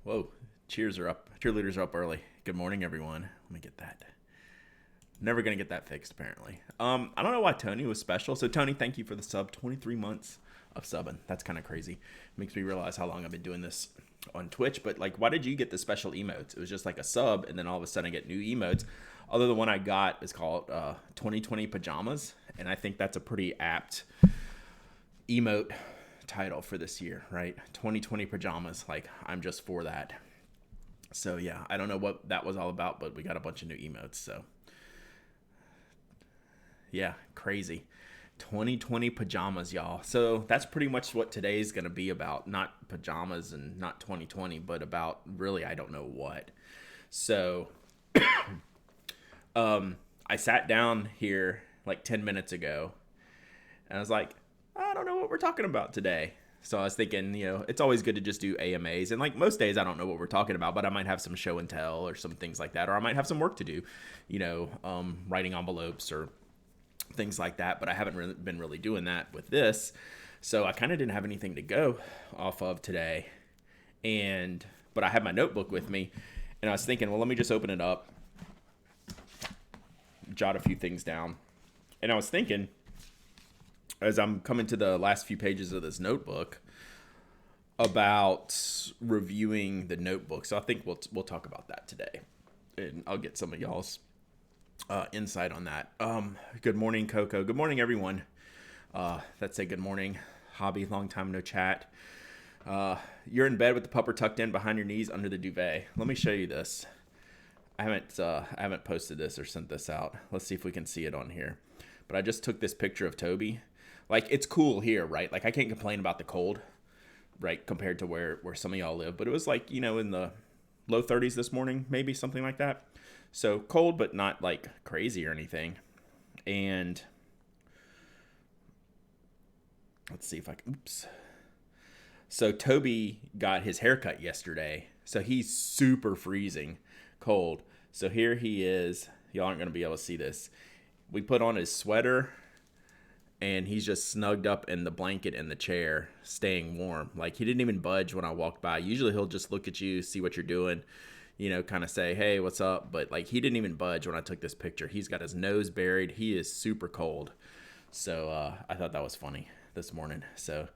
Whoa, cheers are up. Cheerleaders are up early. Good morning, everyone. Let me get that. Never gonna get that fixed, apparently. I don't know why Tony was special. So Tony, thank you for the sub. 23 months of subbing. That's kind of crazy. Makes me realize how long I've been doing this on Twitch. But like, why did you get the special emotes? It was just like a sub, and then all of a sudden I get new emotes. Although the one I got is called 2020 pajamas, and I think that's a pretty apt emote title for this year, right? 2020 pajamas. Like, I'm just for that. So yeah, I don't know what that was all about, but we got a bunch of new emotes. So yeah, crazy. 2020 pajamas, y'all. So that's pretty much what today's going to be about. Not pajamas and not 2020, but about really, I don't know what. So I sat down here like 10 minutes ago and I was like, I don't know what we're talking about today. So I was thinking, it's always good to just do AMAs. And like most days, I don't know what we're talking about, but I might have some show and tell or some things like that. Or I might have some work to do, writing envelopes or things like that. But I haven't been really doing that with this. So I kind of didn't have anything to go off of today. But I had my notebook with me. And I was thinking, well, let me just open it up, jot a few things down. And I was thinking, as I'm coming to the last few pages of this notebook, about reviewing the notebook. So I think we'll talk about that today, and I'll get some of y'all's insight on that. Good morning, Coco. Good morning, everyone. Let's say good morning, Hobby. Long time no chat. You're in bed with the pupper tucked in behind your knees under the duvet. Let me show you this. I haven't posted this or sent this out. Let's see if we can see it on here. But I just took this picture of Toby. Like, it's cool here, right? Like, I can't complain about the cold, right, compared to where some of y'all live. But it was like, in the low 30s this morning, maybe something like that. So cold, but not like crazy or anything. And let's see if I can, oops. So Toby got his haircut yesterday. So he's super freezing cold. So here he is. Y'all aren't going to be able to see this. We put on his sweater, and he's just snugged up in the blanket in the chair, staying warm. Like, he didn't even budge when I walked by. Usually he'll just look at you, see what you're doing, kind of say, hey, what's up? But, like, he didn't even budge when I took this picture. He's got his nose buried. He is super cold. So I thought that was funny this morning. So,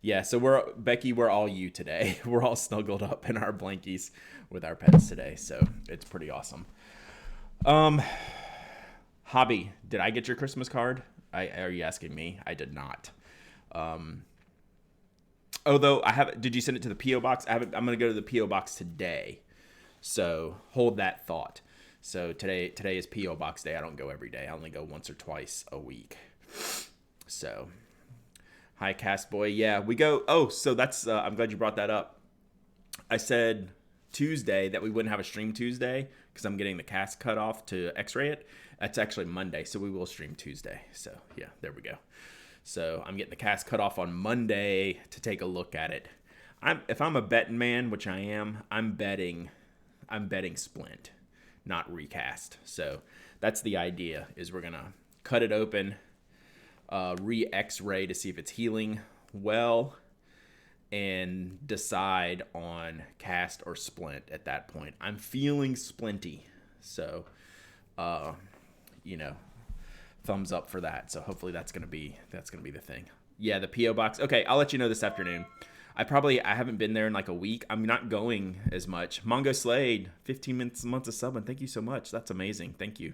yeah, so we're all you today. We're all snuggled up in our blankies with our pets today. So it's pretty awesome. Hobby, did I get your Christmas card? Are you asking me? I did not. Although I have, did you send it to the PO box? I'm going to go to the PO box today. So hold that thought. So today is PO box day. I don't go every day. I only go once or twice a week. So, hi Cast Boy. Yeah, we go. Oh, so that's. I'm glad you brought that up. I said Tuesday that we wouldn't have a stream Tuesday because I'm getting the cast cut off to X-ray it. That's actually Monday, so we will stream Tuesday. So yeah, there we go. So I'm getting the cast cut off on Monday to take a look at it. If I'm a betting man, which I am, I'm betting splint, not recast. So that's the idea, is we're gonna cut it open, re-X-ray to see if it's healing well, and decide on cast or splint at that point. I'm feeling splinty, so thumbs up for that. So hopefully that's gonna be the thing. Yeah, the PO box. Okay, I'll let you know this afternoon. I haven't been there in like a week. I'm not going as much. Mongo Slade, 15 months of subbing. Thank you so much. That's amazing. Thank you.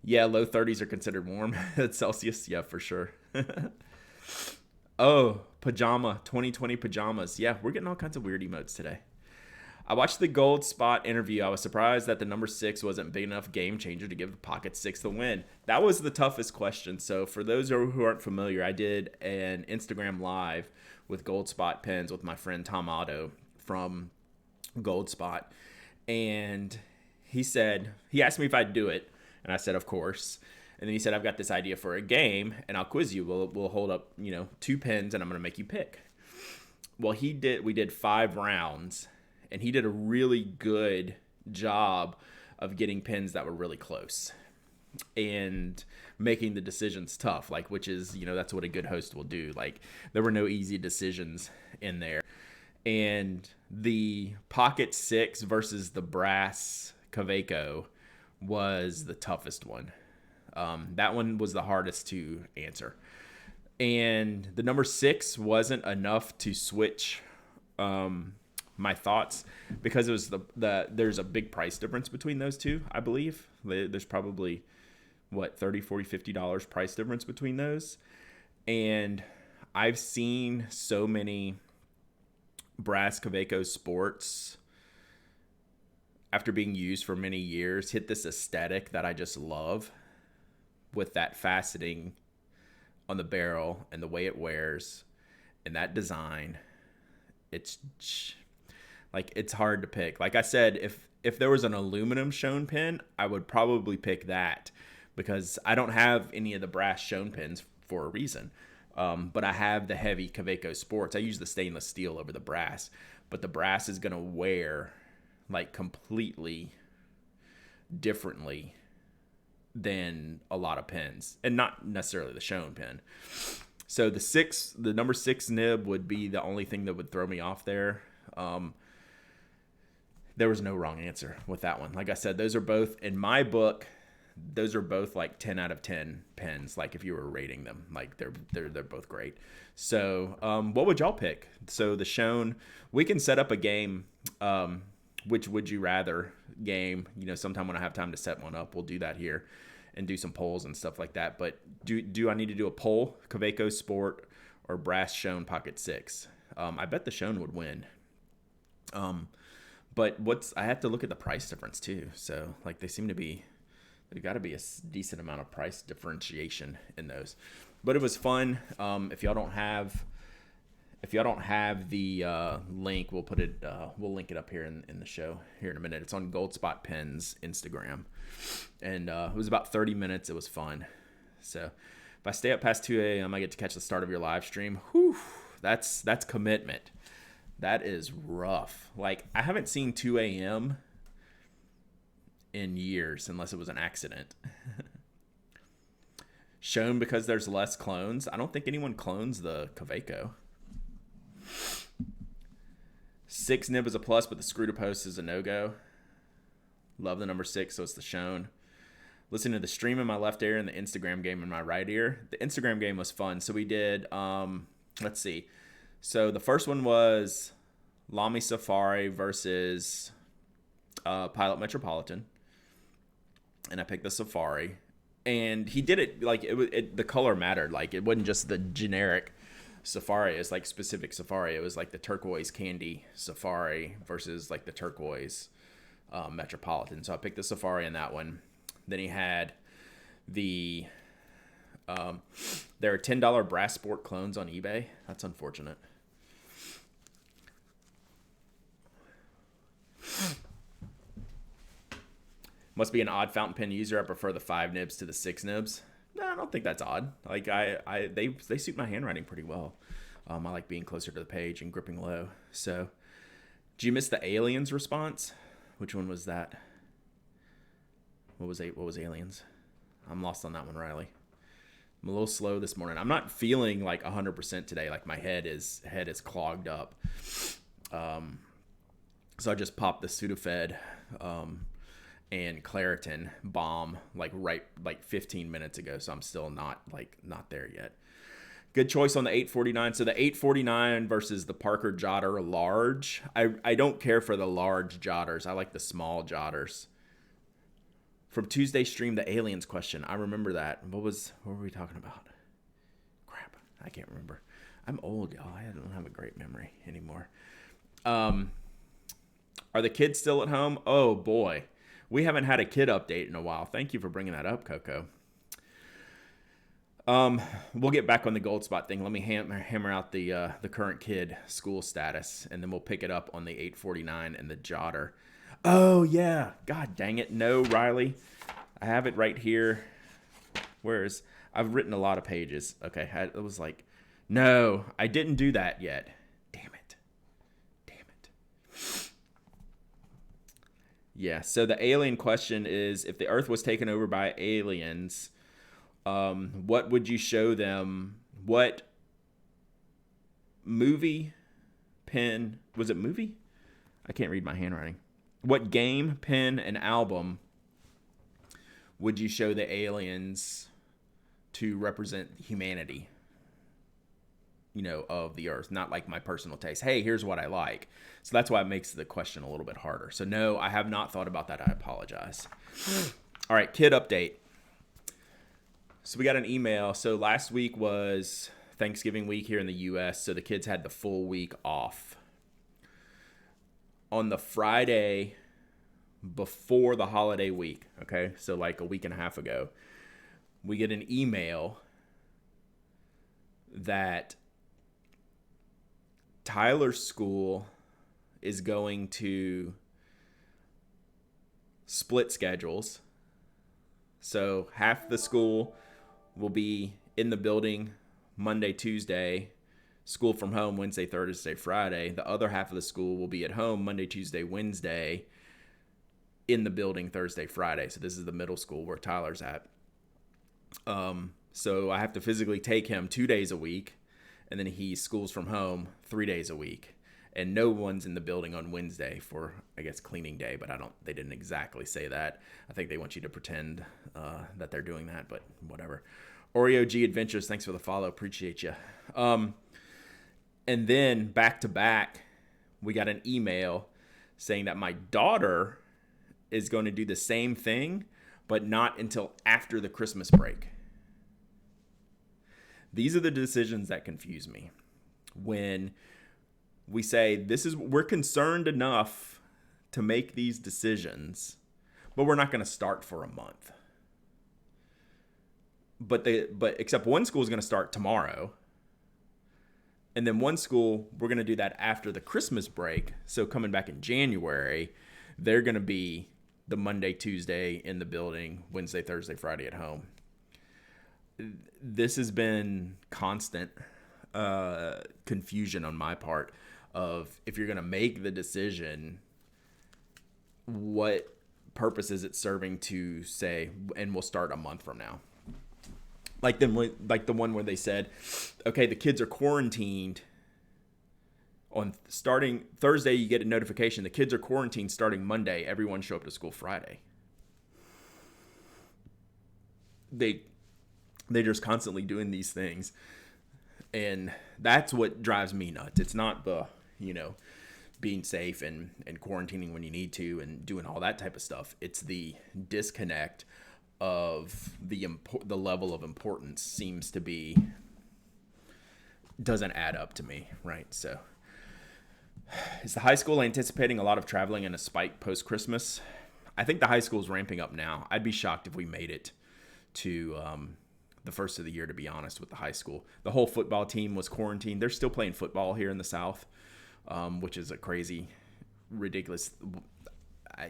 Yeah, low 30s are considered warm at Celsius. Yeah, for sure. Oh, pajama, 2020 pajamas. Yeah, we're getting all kinds of weird emotes today. I watched the Gold Spot interview. I was surprised that the number 6 wasn't big enough game changer to give the Pocket 6 the win. That was the toughest question. So for those who aren't familiar, I did an Instagram live with Gold Spot pens with my friend Tom Otto from Gold Spot. And he asked me if I'd do it. And I said, of course. And then he said, I've got this idea for a game, and I'll quiz you. We'll hold up, 2 pens, and I'm going to make you pick. Well, we did 5 rounds, and he did a really good job of getting pens that were really close and making the decisions tough, which is, that's what a good host will do. Like, there were no easy decisions in there. And the Pocket 6 versus the brass Kaweco was the toughest one. That one was the hardest to answer. And the number 6 wasn't enough to switch my thoughts, because it was there's a big price difference between those two, I believe. There's probably what, 30, 40, $50 price difference between those. And I've seen so many brass Kaweco sports, after being used for many years, hit this aesthetic that I just love, with that faceting on the barrel and the way it wears and that design. It's like, it's hard to pick. Like I said, if there was an aluminum Shown pen, I would probably pick that, because I don't have any of the brass Shown pens for a reason. But I have the heavy Kaweco Sports. I use the stainless steel over the brass, but the brass is going to wear like completely differently than a lot of pens, and not necessarily the Shown pen. So the number 6 nib would be the only thing that would throw me off there. There was no wrong answer with that one. Like I said, those are both, in my book, those are both like 10 out of 10 pens. Like, if you were rating them, like they're both great. So, what would y'all pick? So the Shown, we can set up a game, which would you rather game. Sometime when I have time to set one up, we'll do that here and do some polls and stuff like that. But do I need to do a poll? Kaweco Sport or brass Shown Pocket 6? I bet the Shown would win. But I have to look at the price difference too. So like, there's got to be a decent amount of price differentiation in those. But it was fun. If y'all don't have the link, we'll link it up here in the show here in a minute. It's on Goldspot Pens Instagram, and it was about 30 minutes. It was fun. So if I stay up past 2 a.m., I get to catch the start of your live stream. Whew, that's commitment. That is rough. Like, I haven't seen 2 a.m. in years, unless it was an accident. Shown because there's less clones. I don't think anyone clones the Kaweco. 6 nib is a plus, but the screw to post is a no-go. Love the number 6, so it's the Shown. Listening to the stream in my left ear and the Instagram game in my right ear. The Instagram game was fun. So we did, let's see. So the first one was Lamy Safari versus Pilot Metropolitan. And I picked the Safari. And he did it like the color mattered. Like, it wasn't just the generic Safari. It's like specific Safari. It was like the turquoise candy Safari versus like the turquoise Metropolitan. So I picked the Safari in that one. Then he had the there are $10 brass sport clones on eBay. That's unfortunate. Must be an odd fountain pen user. I prefer the 5 nibs to the 6 nibs. No, I don't think that's odd. Like, they suit my handwriting pretty well. I like being closer to the page and gripping low. So, did you miss the aliens response? Which one was that? What was aliens? I'm lost on that one, Riley. I'm a little slow this morning. I'm not feeling like 100% today. Like, my head is clogged up. So I just popped the Sudafed and Claritin bomb like 15 minutes ago. So I'm still not there yet. Good choice on the 849. So the 849 versus the Parker Jotter large. I don't care for the large jotters. I like the small jotters. From Tuesday stream, the aliens question. I remember that. What were we talking about? Crap. I can't remember. I'm old, y'all. I don't have a great memory anymore. Are the kids still at home? Oh, boy. We haven't had a kid update in a while. Thank you for bringing that up, Coco. We'll get back on the Goldspot thing. Let me hammer out the current kid school status, and then we'll pick it up on the 849 and the Jotter. Oh, yeah. God dang it. No, Riley. I have it right here. I've written a lot of pages. Okay. It was like, no, I didn't do that yet. Damn it. Yeah. So the alien question is, if the Earth was taken over by aliens, what would you show them? What movie, pen, was it movie? I can't read my handwriting. What game, pen, and album would you show the aliens to represent humanity, of the earth? Not like my personal taste. Hey, here's what I like. So that's why it makes the question a little bit harder. So no, I have not thought about that. I apologize. All right, kid update. So we got an email. So last week was Thanksgiving week here in the U.S., so the kids had the full week off. On the Friday before the holiday week, okay, so like a week and a half ago, we get an email that Tyler's school is going to split schedules. So half the school will be in the building Monday, Tuesday, school from home Wednesday, Thursday, Friday. The other half of the school will be at home Monday, Tuesday, Wednesday, in the building Thursday, Friday. So this is the middle school where Tyler's at. So I have to physically take him 2 days a week, and then he schools from home 3 days a week. And no one's in the building on Wednesday for, I guess, cleaning day, but they didn't exactly say that. I think they want you to pretend that they're doing that, but whatever. Oreo G Adventures, thanks for the follow. Appreciate you. And then back to back, we got an email saying that my daughter is going to do the same thing, but not until after the Christmas break. These are the decisions that confuse me. When we say we're concerned enough to make these decisions, but we're not going to start for a month. But except one school is going to start tomorrow. And then one school, we're going to do that after the Christmas break. So coming back in January, they're going to be the Monday, Tuesday in the building, Wednesday, Thursday, Friday at home. This has been constant confusion on my part of, if you're going to make the decision, what purpose is it serving to say, and we'll start a month from now? Like the one where they said, okay, the kids are quarantined on starting Thursday. You get a notification the kids are quarantined starting Monday. Everyone show up to school Friday. They're just constantly doing these things, and that's what drives me nuts. It's not the being safe and quarantining when you need to and doing all that type of stuff. It's the disconnect of the level of importance doesn't add up to me, right? So is the high school anticipating a lot of traveling and a spike post-Christmas? I think the high school is ramping up now. I'd be shocked if we made it to the first of the year, to be honest, with the high school. The whole football team was quarantined. They're still playing football here in the South, which is a crazy, ridiculous.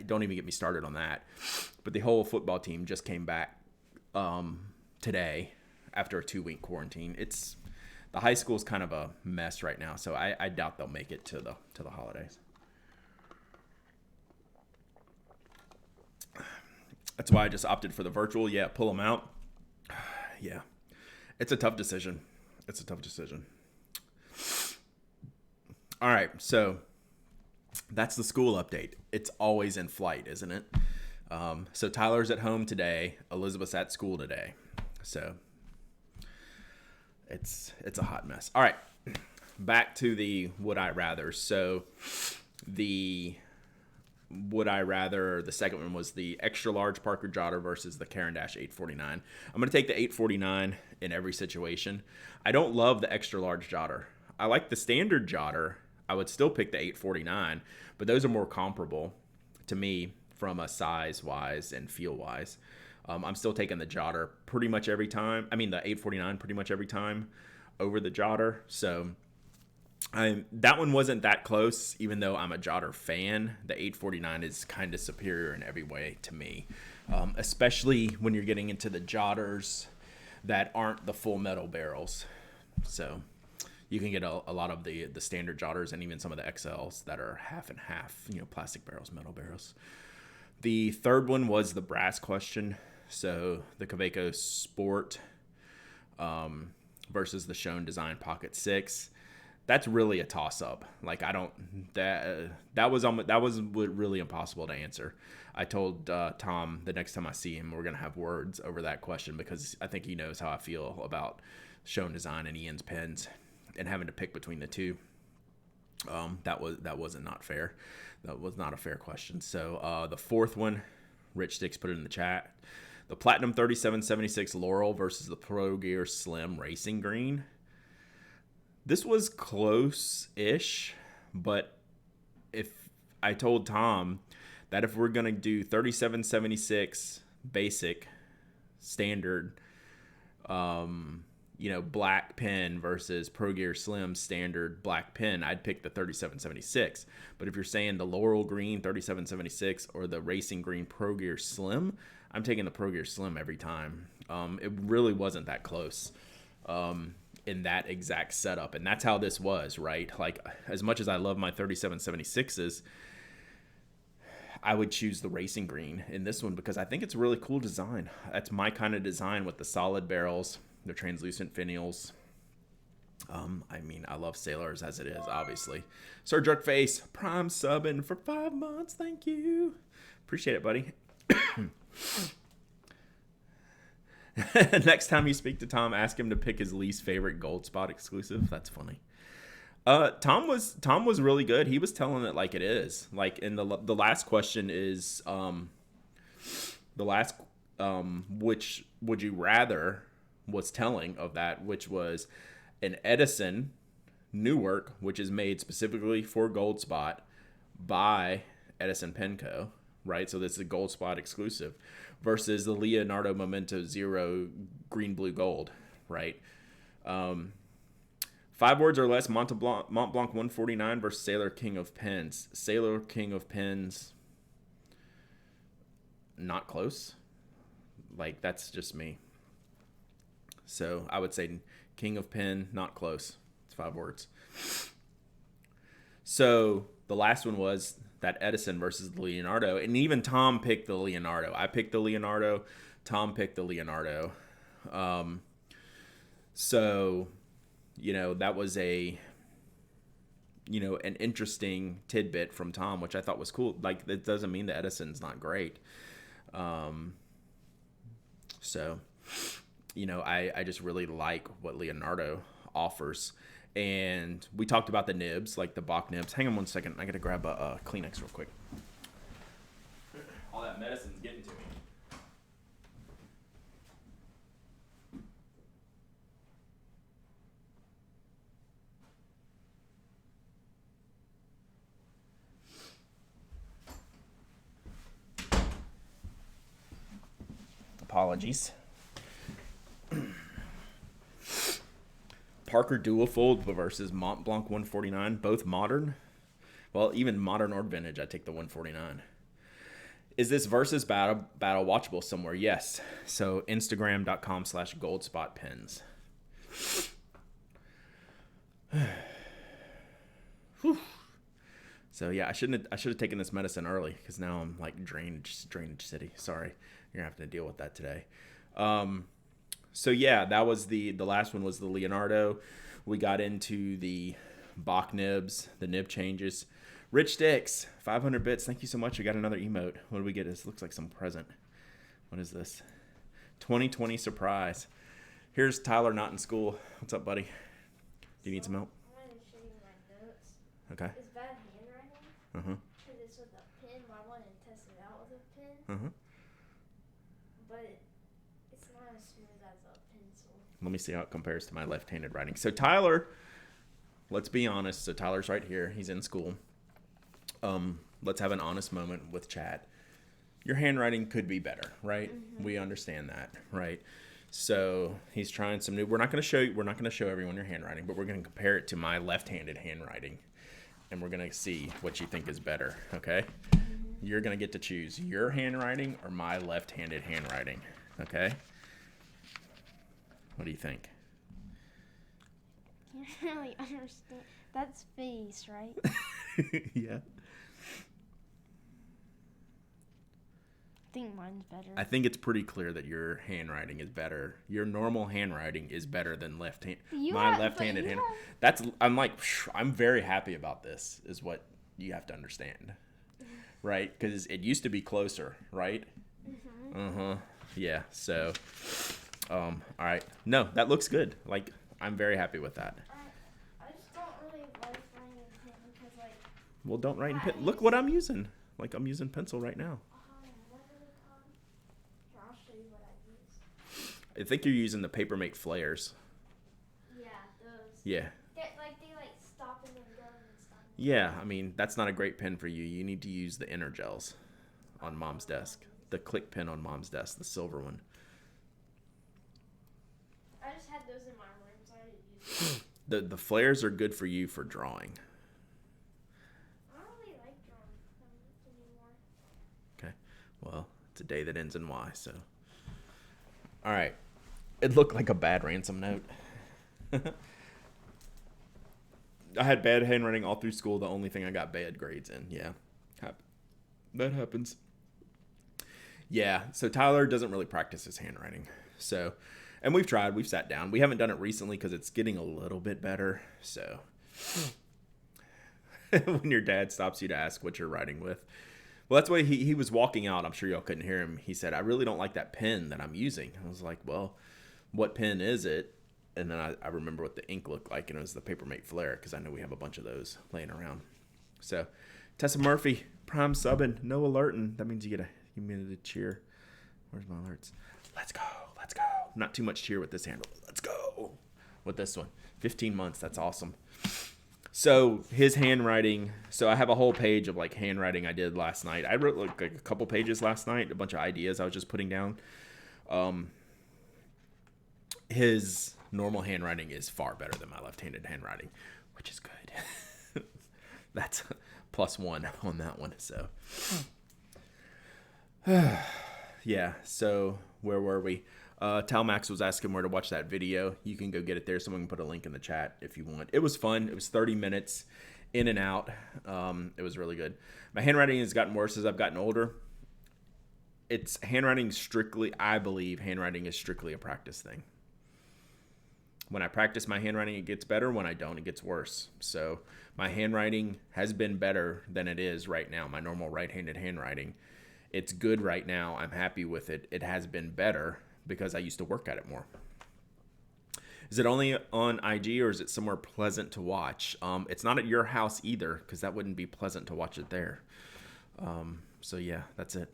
Don't even get me started on that. But the whole football team just came back today after a 2-week quarantine. The high school is kind of a mess right now, so I doubt they'll make it to the holidays. That's why I just opted for the virtual. Yeah, pull them out. Yeah, it's a tough decision. All right, so that's the school update. It's always in flight, isn't it? So Tyler's at home today. Elizabeth's at school today. So it's a hot mess. All right, back to the would I rather. So the would I rather, the second one was the extra large Parker Jotter versus the Caran Dash 849. I'm going to take the 849 in every situation. I don't love the extra large Jotter. I like the standard Jotter. I would still pick the 849, but those are more comparable to me from a size-wise and feel-wise. I'm still taking the Jotter pretty much every time. I mean, the 849 pretty much every time over the Jotter. So that one wasn't that close, even though I'm a Jotter fan. The 849 is kind of superior in every way to me, especially when you're getting into the Jotters that aren't the full metal barrels. So you can get a lot of the standard Jotters and even some of the XLs that are half and half, plastic barrels, metal barrels. The third one was the brass question. So the Kaweco Sport versus the Schoen Design Pocket 6. that's really a toss up. Like I don't that was really impossible to answer. I told Tom the next time I see him we're gonna have words over that question because I think he knows how I feel about Shown Design and Ian's pens and having to pick between the two. That wasn't not fair. That was not a fair question. So the fourth one, Rich Sticks put it in the chat. The Platinum 3776 Laurel versus the Pro Gear Slim Racing Green. This was close-ish, but if I told Tom that if we're going to do 3776 basic standard, black pen versus Pro Gear Slim standard black pen, I'd pick the 3776. But if you're saying the Laurel Green 3776 or the Racing Green Pro Gear Slim, I'm taking the Pro Gear Slim every time. It really wasn't that close in that exact setup. And that's how this was, right? Like, as much as I love my 3776s, I would choose the Racing Green in this one because I think it's a really cool design. That's my kind of design with the solid barrels, the translucent finials. I love Sailors as it is, obviously. Sir Jerkface, Prime subbing for 5 months. Thank you. Appreciate it, buddy. Next time you speak to Tom, ask him to pick his least favorite Gold Spot exclusive. That's funny. Tom was really good. He was telling it like it is. Like, in the last question is which would you rather was telling of that, which was an Edison Newark, which is made specifically for Gold Spot by Edison Pen Co. Right, so this is a Gold Spot exclusive versus the Leonardo Memento Zero Green Blue Gold, right? 5 words or less, Mont Blanc 149 versus Sailor King of Pens. Sailor King of Pens, not close. Like, that's just me. So I would say King of Pen, not close. It's 5 words. So the last one was that Edison versus the Leonardo. And even Tom picked the Leonardo. I picked the Leonardo. Tom picked the Leonardo. So, that was an interesting tidbit from Tom, which I thought was cool. Like, that doesn't mean the Edison's not great. I just really like what Leonardo offers. And we talked about the nibs, like the Bach nibs. Hang on 1 second. I got to grab a Kleenex real quick. All that medicine's getting to me. Apologies. Parker Duofold versus Mont Blanc 149, both modern. Well, even modern or vintage, I take the 149. Is this versus battle watchable somewhere? Yes. So Instagram.com/goldspotpens. So yeah, I should have taken this medicine early because now I'm like drainage city. Sorry, you're gonna have to deal with that today. So yeah, that was the last one was the Leonardo. We got into the Bach nibs, the nib changes. Rich Sticks, 500 bits. Thank you so much. We got another emote. What do we get? This looks like some present. What is this? 2020 surprise. Here's Tyler not in school. What's up, buddy? Do you need some help? I'm going to show you my notes. Okay. It's bad handwriting. Because it's with a pen. I wanted to test it out with a pen. But it's not as smooth as a pencil. Let me see how it compares to my left-handed writing. So Tyler, let's be honest. So Tyler's right here. He's in school. Let's have an honest moment with chat. Your handwriting could be better, right? We understand that, right? So he's trying some new. We're not going to show everyone your handwriting, but we're going to compare it to my left-handed handwriting, and we're going to see what you think is better. Okay? You're going to get to choose your handwriting or my left-handed handwriting. Okay? What do you think? You really understand. That's face, right? Yeah. think mine's better. I think it's pretty clear that your handwriting is better. Your normal handwriting is better than left hand. My left-handed hand. I'm very happy about this. Is what you have to understand, right? Because it used to be closer, right? Yeah. So, all right. No, that looks good. Like, I'm very happy with that. I just don't really like writing in pen because, like. Well, don't write in pen. Look what I'm using. Like, I'm using pencil right now. What are they called? Here, I'll show you what I use. I think you're using the Papermate flares. Yeah, those. Yeah. They stop and then go and then stop. Yeah, I mean, that's not a great pen for you. You need to use the inner gels on Mom's desk. The click pen on Mom's desk, the silver one. I just had those in my room, so I didn't use them. The flares are good for you for drawing. I don't really like drawing anymore. Okay. Well, it's a day that ends in Y, so. All right. It looked like a bad ransom note. I had bad handwriting all through school. The only thing I got bad grades in. Yeah. That happens. Yeah. So Tyler doesn't really practice his handwriting. So, and we've tried. We've sat down. We haven't done it recently because it's getting a little bit better. So, when your dad stops you to ask what you're writing with. Well, that's why he was walking out. I'm sure y'all couldn't hear him. He said, I really don't like that pen that I'm using. I was like, well, what pen is it? And then I remember what the ink looked like, and it was the Papermate Flare, because I know we have a bunch of those laying around. So, Tessa Murphy, prime subbing, no alerting. That means you get a cheer. Where's my alerts? Let's go. Not too much cheer with this handle. Let's go with this one. 15 months. That's awesome. So his handwriting. So I have a whole page of like handwriting I did last night. I wrote like a couple pages last night, a bunch of ideas I was just putting down. His normal handwriting is far better than my left-handed handwriting, which is good. That's +1 on that one. So yeah. So where were we? Talmax was asking where to watch that video. You can go get it there. Someone can put a link in the chat if you want. It was fun. It was 30 minutes in and out. It was really good. My handwriting has gotten worse as I've gotten older. I believe handwriting is strictly a practice thing. When I practice my handwriting, it gets better. When I don't, it gets worse. So my handwriting has been better than it is right now. My normal right-handed handwriting. It's good right now. I'm happy with it. It has been better because I used to work at it more. Is it only on IG or is it somewhere pleasant to watch? It's not at your house either because that wouldn't be pleasant to watch it there. So yeah, that's it.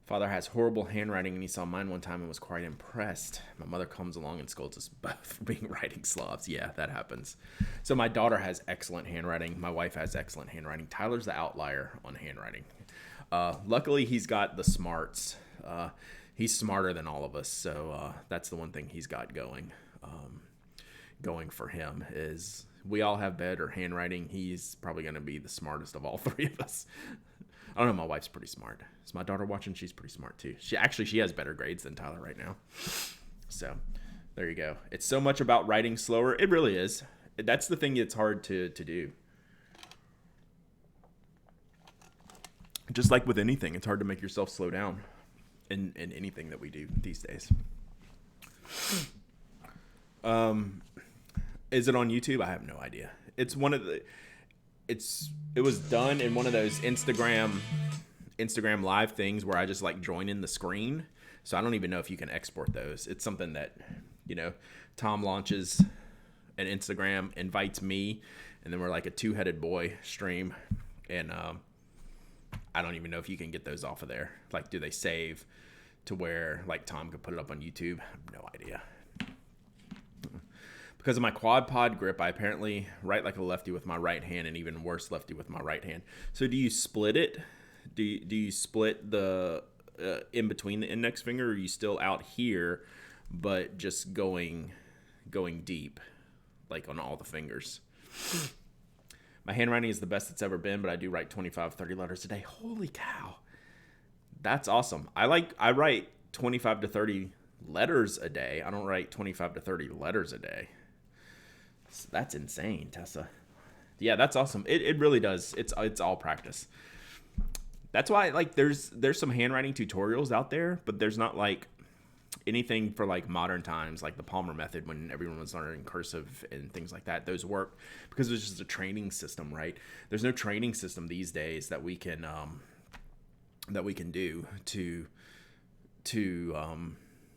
Father has horrible handwriting and he saw mine one time and was quite impressed. My mother comes along and scolds us both for being writing slobs. Yeah, that happens. So my daughter has excellent handwriting. My wife has excellent handwriting. Tyler's the outlier on handwriting. Luckily, he's got the smarts. He's smarter than all of us, so that's the one thing he's got going for him is we all have better handwriting. He's probably going to be the smartest of all three of us. I don't know. My wife's pretty smart. Is my daughter watching? She's pretty smart too. She has better grades than Tyler right now. So there you go. It's so much about writing slower. It really is. That's the thing that's hard to do. Just like with anything, it's hard to make yourself slow down in anything that we do these days. Is it on YouTube? I have no idea. It's one of the. It was done in one of those Instagram live things where I just like join in the screen. So I don't even know if you can export those. It's something that, Tom launches an Instagram, invites me, and then we're like a two-headed boy stream. And I don't even know if you can get those off of there. Like, do they save to where like Tom could put it up on YouTube? I have no idea. Because of my quad pod grip, I apparently write like a lefty with my right hand and even worse lefty with my right hand. So do you split it? Do you split the in between the index finger, or are you still out here but just going deep like on all the fingers? My handwriting is the best it's ever been, but I do write 25, 30 letters a day. Holy cow. That's awesome. I write 25 to 30 letters a day. I don't write 25 to 30 letters a day. So that's insane, Tessa. Yeah, that's awesome. It really does. It's all practice. That's why like there's some handwriting tutorials out there, but there's not like anything for like modern times, like the Palmer method when everyone was learning cursive and things like that. Those work because there's just a training system, right? There's no training system these days that we can do to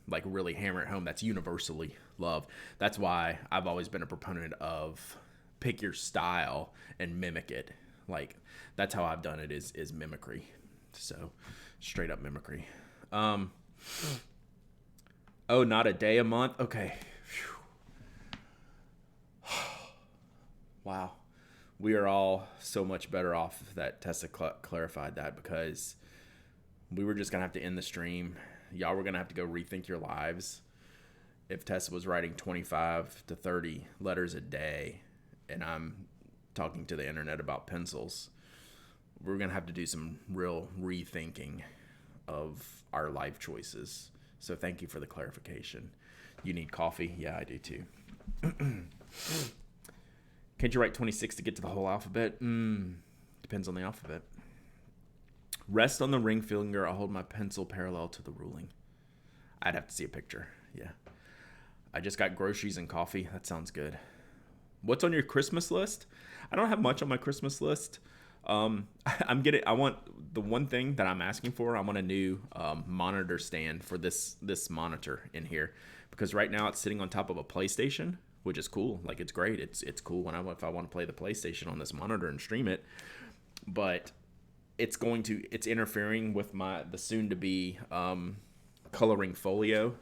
like really hammer it home. That's universally loved. That's why I've always been a proponent of pick your style and mimic it. Like that's how I've done it is mimicry. So straight up mimicry. Oh, not a day a month? Okay. Wow. We are all so much better off that Tessa clarified that, because we were just going to have to end the stream. Y'all were going to have to go rethink your lives if Tessa was writing 25 to 30 letters a day and I'm talking to the internet about pencils. We're going to have to do some real rethinking of our life choices. So thank you for the clarification. You need coffee? Yeah, I do too. Can't you write 26 to get to the whole alphabet? Depends on the alphabet. Rest on the ring finger. I'll hold my pencil parallel to the ruling. I'd have to see a picture. Yeah. I just got groceries and coffee. That sounds good. What's on your Christmas list? I don't have much on my Christmas list. I want the one thing that I'm asking for. I want a new monitor stand for this monitor in here, because right now it's sitting on top of a PlayStation, which is cool. Like it's great. It's cool if I want to play the PlayStation on this monitor and stream it, but it's interfering with the soon to be coloring folio.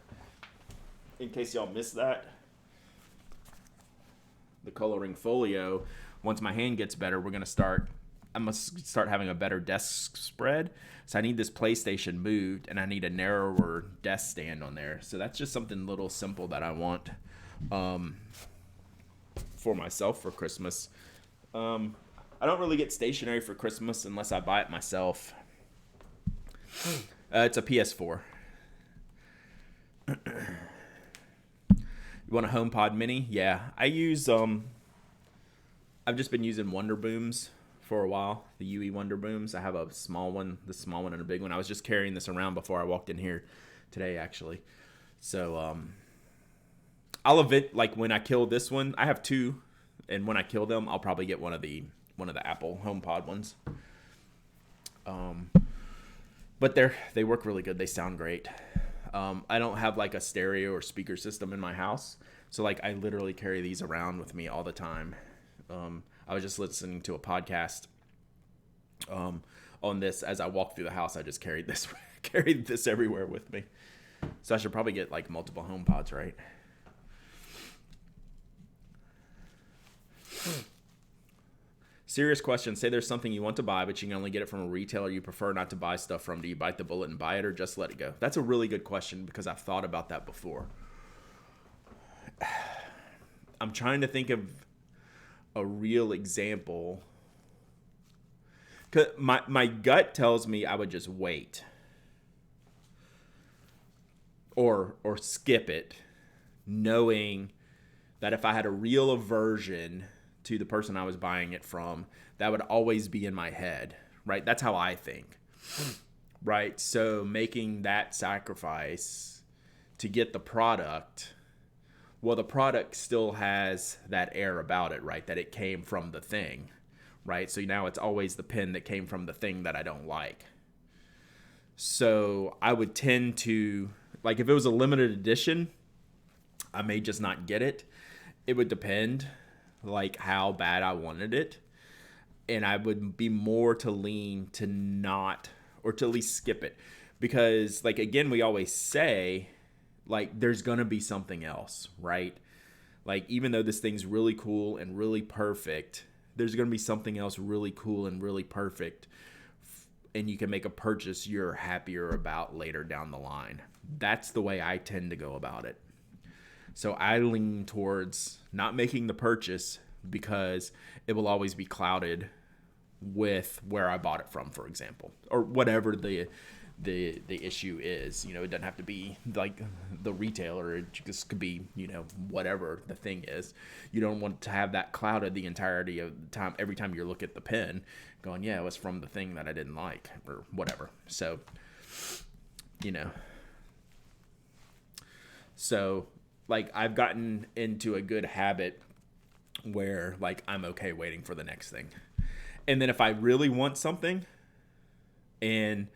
In case y'all missed that, the coloring folio. Once my hand gets better, I must start having a better desk spread. So I need this PlayStation moved, and I need a narrower desk stand on there. So that's just something little simple that I want for myself for Christmas. I don't really get stationery for Christmas unless I buy it myself. It's a PS4. You want a HomePod Mini? Yeah. I use I've just been using Wonder Booms for a while, the UE Wonder Booms. I have a small one, and a big one. I was just carrying this around before I walked in here today, actually. So I'll like when I kill this one, I have two, and when I kill them, I'll probably get one of the Apple HomePod ones. But they work really good. They sound great. I don't have like a stereo or speaker system in my house, so like I literally carry these around with me all the time. I was just listening to a podcast on this as I walked through the house. I just carried this everywhere with me. So I should probably get like multiple HomePods, right? Serious question. Say there's something you want to buy, but you can only get it from a retailer you prefer not to buy stuff from. Do you bite the bullet and buy it, or just let it go? That's a really good question, because I've thought about that before. I'm trying to think of a real example. 'Cause my gut tells me I would just wait or skip it, knowing that if I had a real aversion to the person I was buying it from, that would always be in my head, right? That's how I think, right? So making that sacrifice to get the product, well, the product still has that air about it, right? That it came from the thing, right? So now it's always the pen that came from the thing that I don't like. So I would tend to, like, if it was a limited edition, I may just not get it. It would depend, like, how bad I wanted it. And I would be more to lean to not, or to at least skip it. Because, like, again, we always say, like, there's going to be something else, right? Like, even though this thing's really cool and really perfect, there's going to be something else really cool and really perfect. And you can make a purchase you're happier about later down the line. That's the way I tend to go about it. So I lean towards not making the purchase, because it will always be clouded with where I bought it from, for example, or whatever the the issue is. You know, it doesn't have to be like the retailer. It just could be, you know, whatever the thing is. You don't want to have that clouded the entirety of the time. Every time you look at the pen, going, yeah, it was from the thing that I didn't like or whatever. So, you know, so like I've gotten into a good habit where like I'm okay waiting for the next thing. And then if I really want something and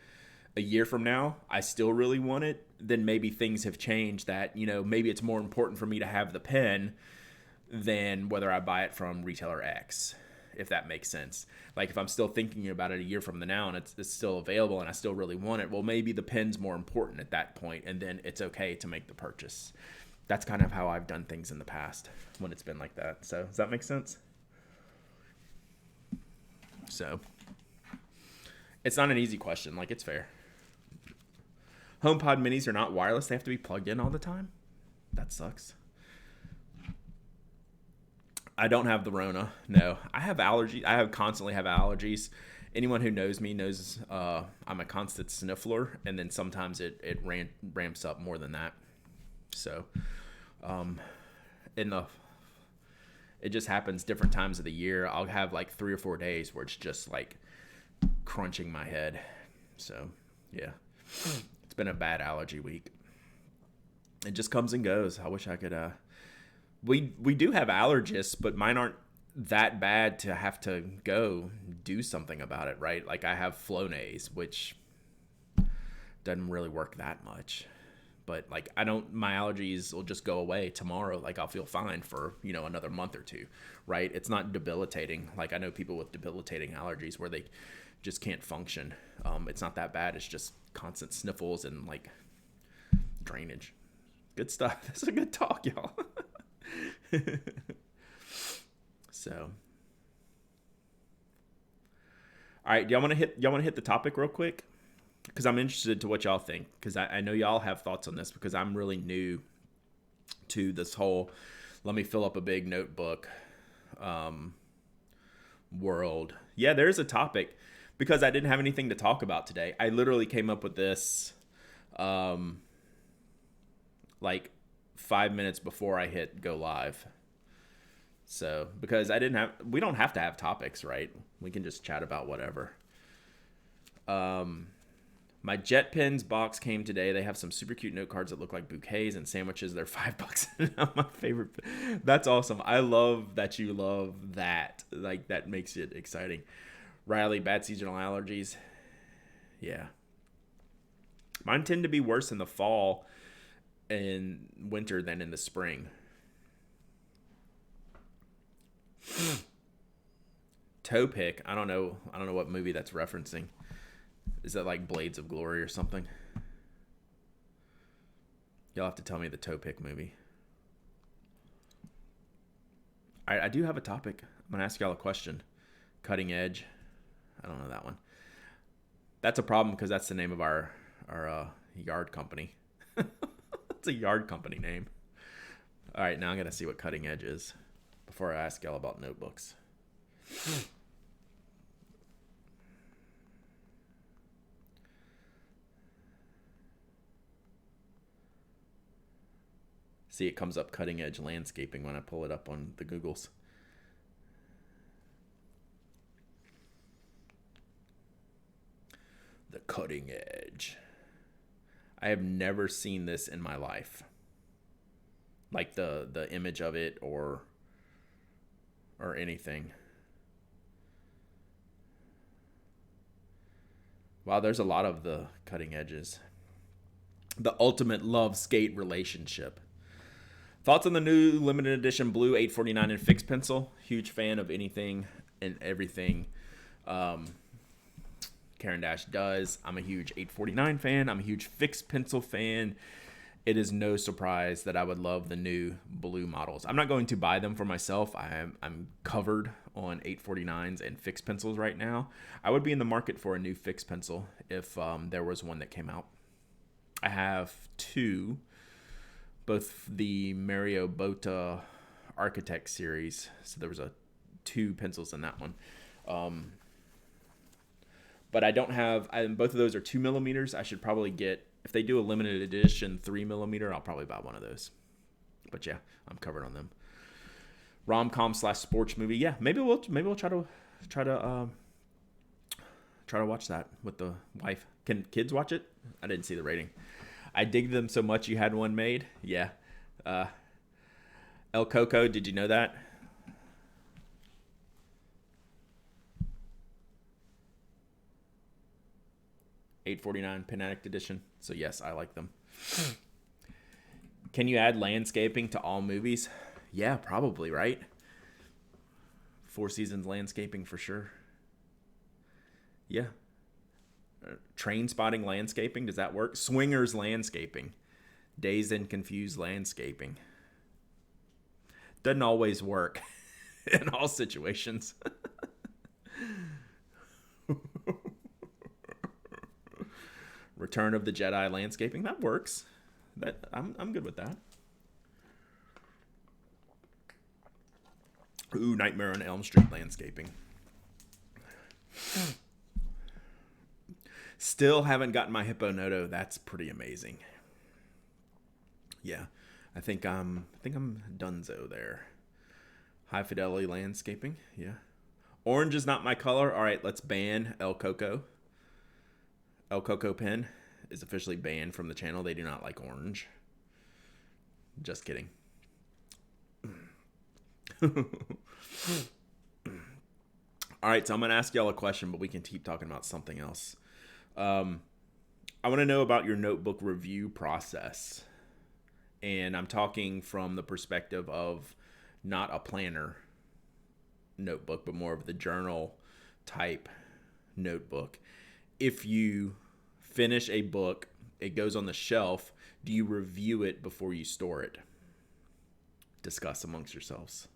a year from now I still really want it, then maybe things have changed that, you know, maybe it's more important for me to have the pen than whether I buy it from retailer X, if that makes sense. Like if I'm still thinking about it a year from the now and it's still available and I still really want it, well, maybe the pen's more important at that point, and then it's okay to make the purchase. That's kind of how I've done things in the past when it's been like that. So does that make sense? So it's not an easy question. Like, it's fair. HomePod minis are not wireless. They have to be plugged in all the time. That sucks. I don't have the Rona. No, I have allergies. I constantly have allergies. Anyone who knows me knows I'm a constant sniffler, and then sometimes it ramps up more than that. So, it just happens different times of the year. I'll have like 3 or 4 days where it's just like crunching my head. So, yeah, it's been a bad allergy week. It just comes and goes. I wish I could. We do have allergists, but mine aren't that bad to have to go do something about it, right? Like I have Flonase, which doesn't really work that much. But like my allergies will just go away tomorrow. Like I'll feel fine for, you know, another month or two, right? It's not debilitating. Like I know people with debilitating allergies where they just can't function. It's not that bad. It's just constant sniffles and like drainage. Good stuff. That's a good talk, y'all. So, all right. Y'all want to hit the topic real quick? Because I'm interested to what y'all think, because I know y'all have thoughts on this, because I'm really new to this whole let me fill up a big notebook world. Yeah, there's a topic, because I didn't have anything to talk about today. I literally came up with this like 5 minutes before I hit go live. So, because we don't have to have topics, right? We can just chat about whatever. My Jet Pens box came today. They have some super cute note cards that look like bouquets and sandwiches. They're $5. My favorite. That's awesome. I love that you love that. Like, that makes it exciting. Riley, bad seasonal allergies. Yeah. Mine tend to be worse in the fall and winter than in the spring. Toe pick. I don't know what movie that's referencing. Is that like Blades of Glory or something? You'll have to tell me the toe pick movie. All right, I do have a topic. I'm going to ask y'all a question. Cutting Edge. I don't know that one. That's a problem because that's the name of our yard company. It's a yard company name. All right, now I'm going to see what Cutting Edge is before I ask y'all about notebooks. See, it comes up Cutting Edge Landscaping when I pull it up on the Googles. The Cutting Edge. I have never seen this in my life. Like the image of it or anything. Wow, there's a lot of the cutting edges. The ultimate love skate relationship. Thoughts on the new limited edition blue 849 and fixed pencil? Huge fan of anything and everything Karen Dash does. I'm a huge 849 fan. I'm a huge fixed pencil fan. It is no surprise that I would love the new blue models. I'm not going to buy them for myself. I'm covered on 849s and fixed pencils right now. I would be in the market for a new fixed pencil if there was one that came out. I have two. Both the Mario Bota Architect series. So there was two pencils in that one. But I don't have. Both of those are 2 millimeters. I should probably get, if they do a limited edition 3 millimeter, I'll probably buy one of those. But yeah, I'm covered on them. Rom-com / sports movie. Yeah, maybe we'll try to watch that with the wife. Can kids watch it? I didn't see the rating. I dig them so much you had one made. Yeah. El Coco, did you know that? $8.49 Pen Addict edition. So yes, I like them. Can you add landscaping to all movies? Yeah, probably, right? 4 Seasons landscaping for sure. Yeah. Train spotting landscaping, does that work? Swingers landscaping. Dazed and confused landscaping. Doesn't always work in all situations. Return of the Jedi landscaping, that works. I'm good with that. Ooh, Nightmare on Elm Street landscaping. Still haven't gotten my Hippo Noto. That's pretty amazing. Yeah, I think I'm donezo there. High fidelity landscaping. Yeah. Orange is not my color. All right, let's ban El Coco. El Coco Pen is officially banned from the channel. They do not like orange. Just kidding. All right, so I'm going to ask y'all a question, but we can keep talking about something else. I want to know about your notebook review process. And I'm talking from the perspective of not a planner notebook, but more of the journal type notebook. If you finish a book, it goes on the shelf, do you review it before you store it? Discuss amongst yourselves.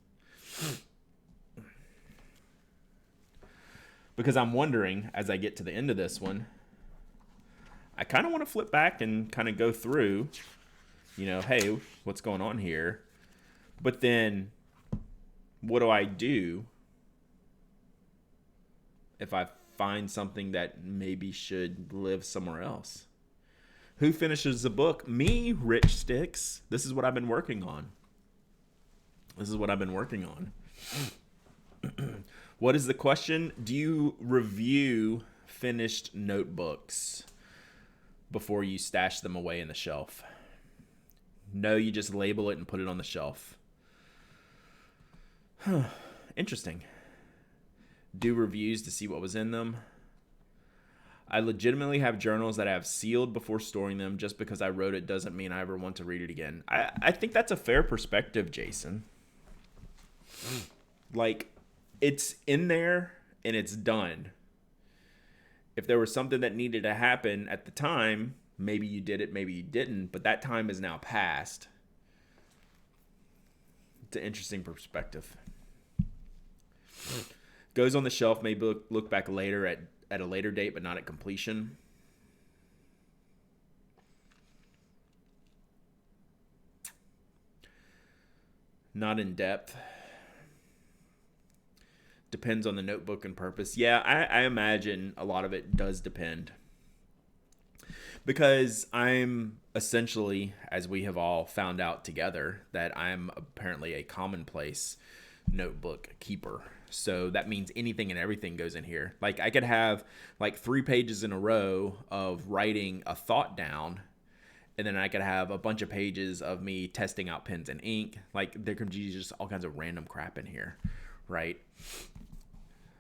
Because I'm wondering, as I get to the end of this one, I kind of want to flip back and kind of go through, hey, what's going on here? But then, what do I do if I find something that maybe should live somewhere else? Who finishes the book? Me, Rich Sticks. This is what I've been working on. What is the question? Do you review finished notebooks before you stash them away in the shelf? No, you just label it and put it on the shelf. Interesting. Do reviews to see what was in them. I legitimately have journals that I have sealed before storing them. Just because I wrote it doesn't mean I ever want to read it again. I think that's a fair perspective, Jason. Like, it's in there and it's done. If there was something that needed to happen at the time, maybe you did it, maybe you didn't, but that time is now past. It's an interesting perspective. Goes on the shelf, maybe look back later at a later date, but not at completion. Not in depth. Depends on the notebook and purpose. Yeah, I imagine a lot of it does depend. Because I'm essentially, as we have all found out together, that I'm apparently a commonplace notebook keeper. So that means anything and everything goes in here. Like, I could have like 3 pages in a row of writing a thought down, and then I could have a bunch of pages of me testing out pens and ink. Like, there could be just all kinds of random crap in here, right?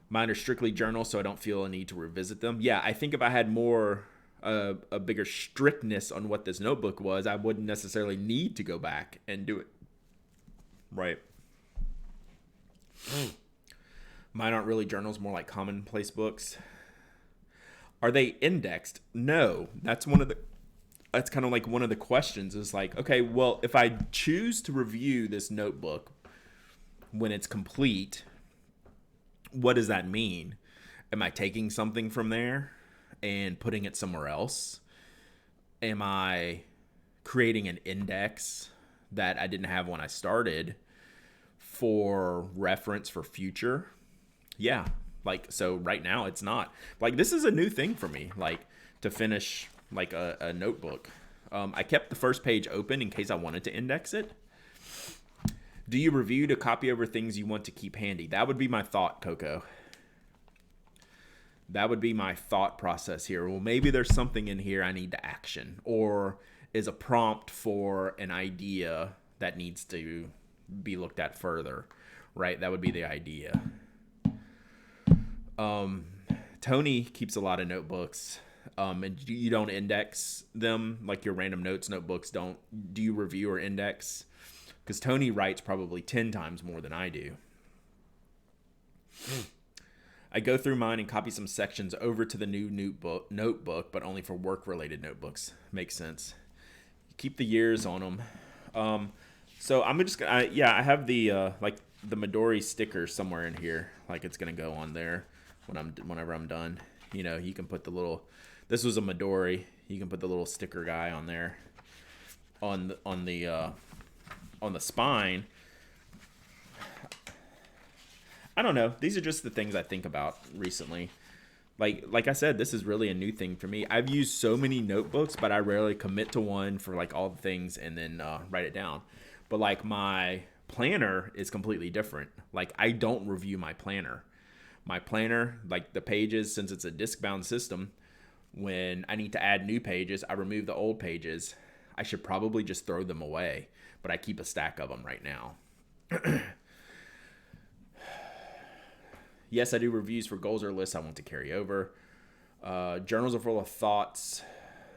Mine are strictly journals, so I don't feel a need to revisit them. Yeah, I think if I had more, a bigger strictness on what this notebook was, I wouldn't necessarily need to go back and do it. Right. Mine aren't really journals, more like commonplace books. Are they indexed? No. That's kind of like one of the questions is like, okay, well, if I choose to review this notebook when it's complete, what does that mean? Am I taking something from there and putting it somewhere else? Am I creating an index that I didn't have when I started for reference for future? Yeah, Like, so right now it's not. Like, this is a new thing for me, like, to finish, like, a notebook. I kept the first page open in case I wanted to index it. Do you review to copy over things you want to keep handy? That would be my thought, Coco. That would be my thought process here. Well, maybe there's something in here I need to action, or is a prompt for an idea that needs to be looked at further, right? That would be the idea. Tony keeps a lot of notebooks, and you don't index them like your random notes notebooks don't. Do you review or index? Because Tony writes probably 10 times more than I do. I go through mine and copy some sections over to the new notebook, but only for work-related notebooks. Makes sense. Keep the years on them. So I'm just gonna, I have the like the Midori sticker somewhere in here. Like, it's gonna go on there whenever I'm done. You know, you can put the little. This was a Midori. You can put the little sticker guy on there. On the spine. I don't know. These are just the things I think about recently. Like I said, this is really a new thing for me. I've used so many notebooks, but I rarely commit to one for like all the things and then write it down. But like my planner is completely different. Like, I don't review my planner. My planner, like the pages, since it's a disc-bound system, when I need to add new pages, I remove the old pages. I should probably just throw them away, but I keep a stack of them right now. Yes, I do reviews for goals or lists I want to carry over. Journals are full of thoughts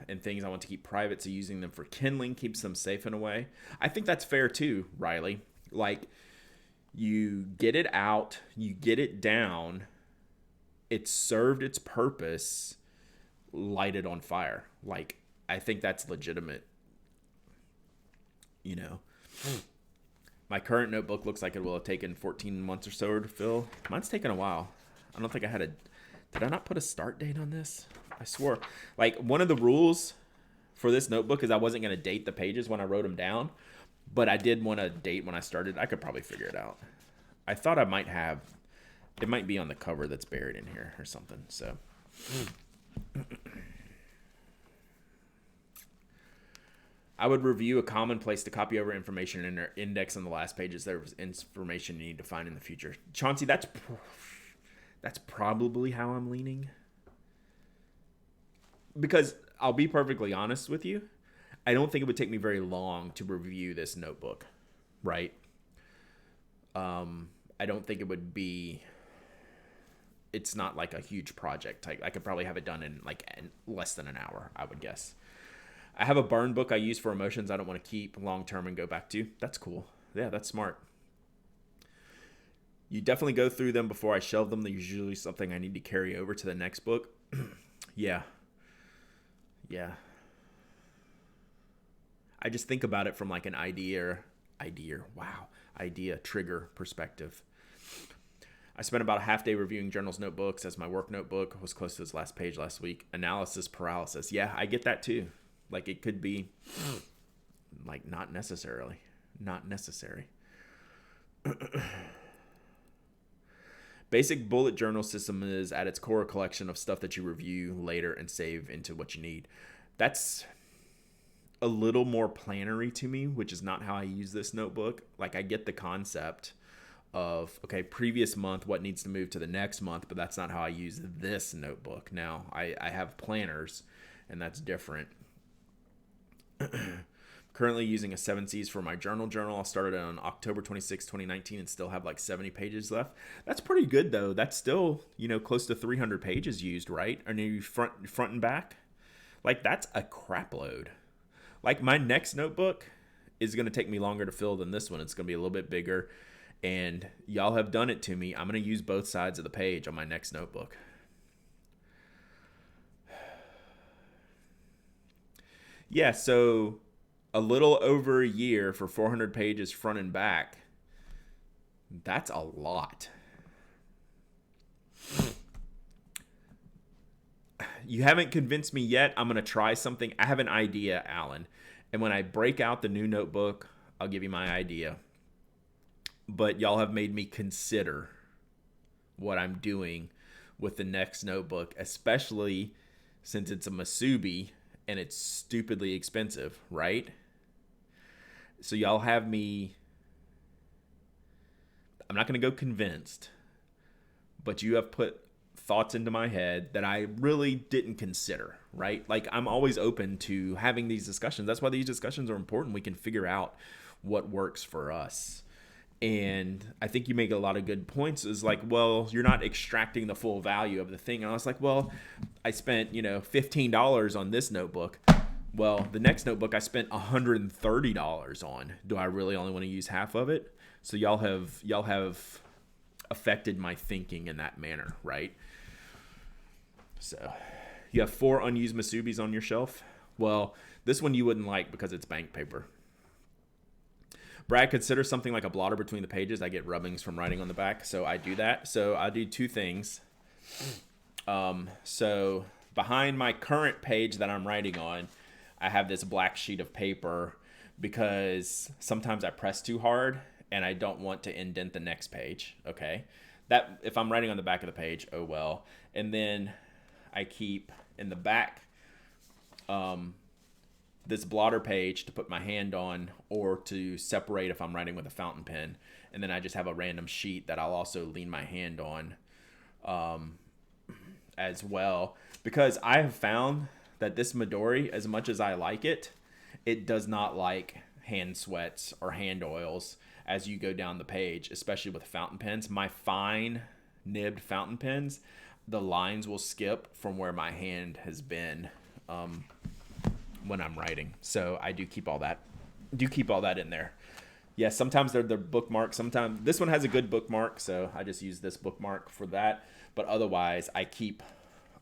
and things I want to keep private, so using them for kindling keeps them safe in a way. I think that's fair too, Riley. Like, you get it out, you get it down, it served its purpose, light it on fire. Like, I think that's legitimate. You know. My current notebook looks like it will have taken 14 months or so to fill. Mine's taken a while. I don't think I had a... Did I not put a start date on this? I swore. Like, one of the rules for this notebook is I wasn't going to date the pages when I wrote them down. But I did want to date when I started. I could probably figure it out. I thought I might have... It might be on the cover that's buried in here or something. So... I would review a common place to copy over information and index on the last pages. There's information you need to find in the future. Chauncey, that's probably how I'm leaning. Because I'll be perfectly honest with you, I don't think it would take me very long to review this notebook, right? I don't think it would be... It's not like a huge project. I could probably have it done in less than an hour, I would guess. I have a burn book I use for emotions I don't want to keep long-term and go back to. That's cool. Yeah, that's smart. You definitely go through them before I shelve them. There's usually something I need to carry over to the next book. Yeah. I just think about it from like an idea trigger perspective. I spent about a half day reviewing journals notebooks as my work notebook was close to its last page last week. Analysis paralysis. Yeah, I get that too. Like, it could be like not necessary. Basic bullet journal system is at its core a collection of stuff that you review later and save into what you need. That's a little more plannery to me, which is not how I use this notebook. Like, I get the concept of, okay, previous month, what needs to move to the next month, but that's not how I use this notebook. Now, I have planners, and that's different. Currently using a 7Cs for my journal. I started on October 26, 2019 and still have like 70 pages left. That's pretty good though. That's still, close to 300 pages used, right? Or maybe front and back. Like, that's a crap load. Like, my next notebook is going to take me longer to fill than this one. It's going to be a little bit bigger, and y'all have done it to me. I'm going to use both sides of the page on my next notebook. Yeah, so a little over a year for 400 pages front and back. That's a lot. You haven't convinced me yet. I'm going to try something. I have an idea, Alan. And when I break out the new notebook, I'll give you my idea. But y'all have made me consider what I'm doing with the next notebook, especially since it's a Masubi and it's stupidly expensive, right? So y'all have me, I'm not going to go convinced, but you have put thoughts into my head that I really didn't consider, right? Like, I'm always open to having these discussions. That's why these discussions are important. We can figure out what works for us. And I think you make a lot of good points, is like, well, you're not extracting the full value of the thing. And I was like, well, I spent, $15 on this notebook. Well, the next notebook I spent $130 on. Do I really only want to use half of it? So y'all have affected my thinking in that manner, right? So you have 4 unused Masubis on your shelf. Well, this one you wouldn't like because it's bank paper. Brad, consider something like a blotter between the pages. I get rubbings from writing on the back, so I do that. So I do 2 things. So behind my current page that I'm writing on, I have this black sheet of paper because sometimes I press too hard and I don't want to indent the next page. Okay, that if I'm writing on the back of the page, oh well. And then I keep in the back this blotter page to put my hand on or to separate if I'm writing with a fountain pen. And then I just have a random sheet that I'll also lean my hand on as well. Because I have found that this Midori, as much as I like it, it does not like hand sweats or hand oils as you go down the page, especially with fountain pens. My fine nibbed fountain pens, the lines will skip from where my hand has been when I'm writing. So I do keep all that in there. Yeah, sometimes they're bookmarks. Sometimes this one has a good bookmark, so I just use this bookmark for that. But otherwise, I keep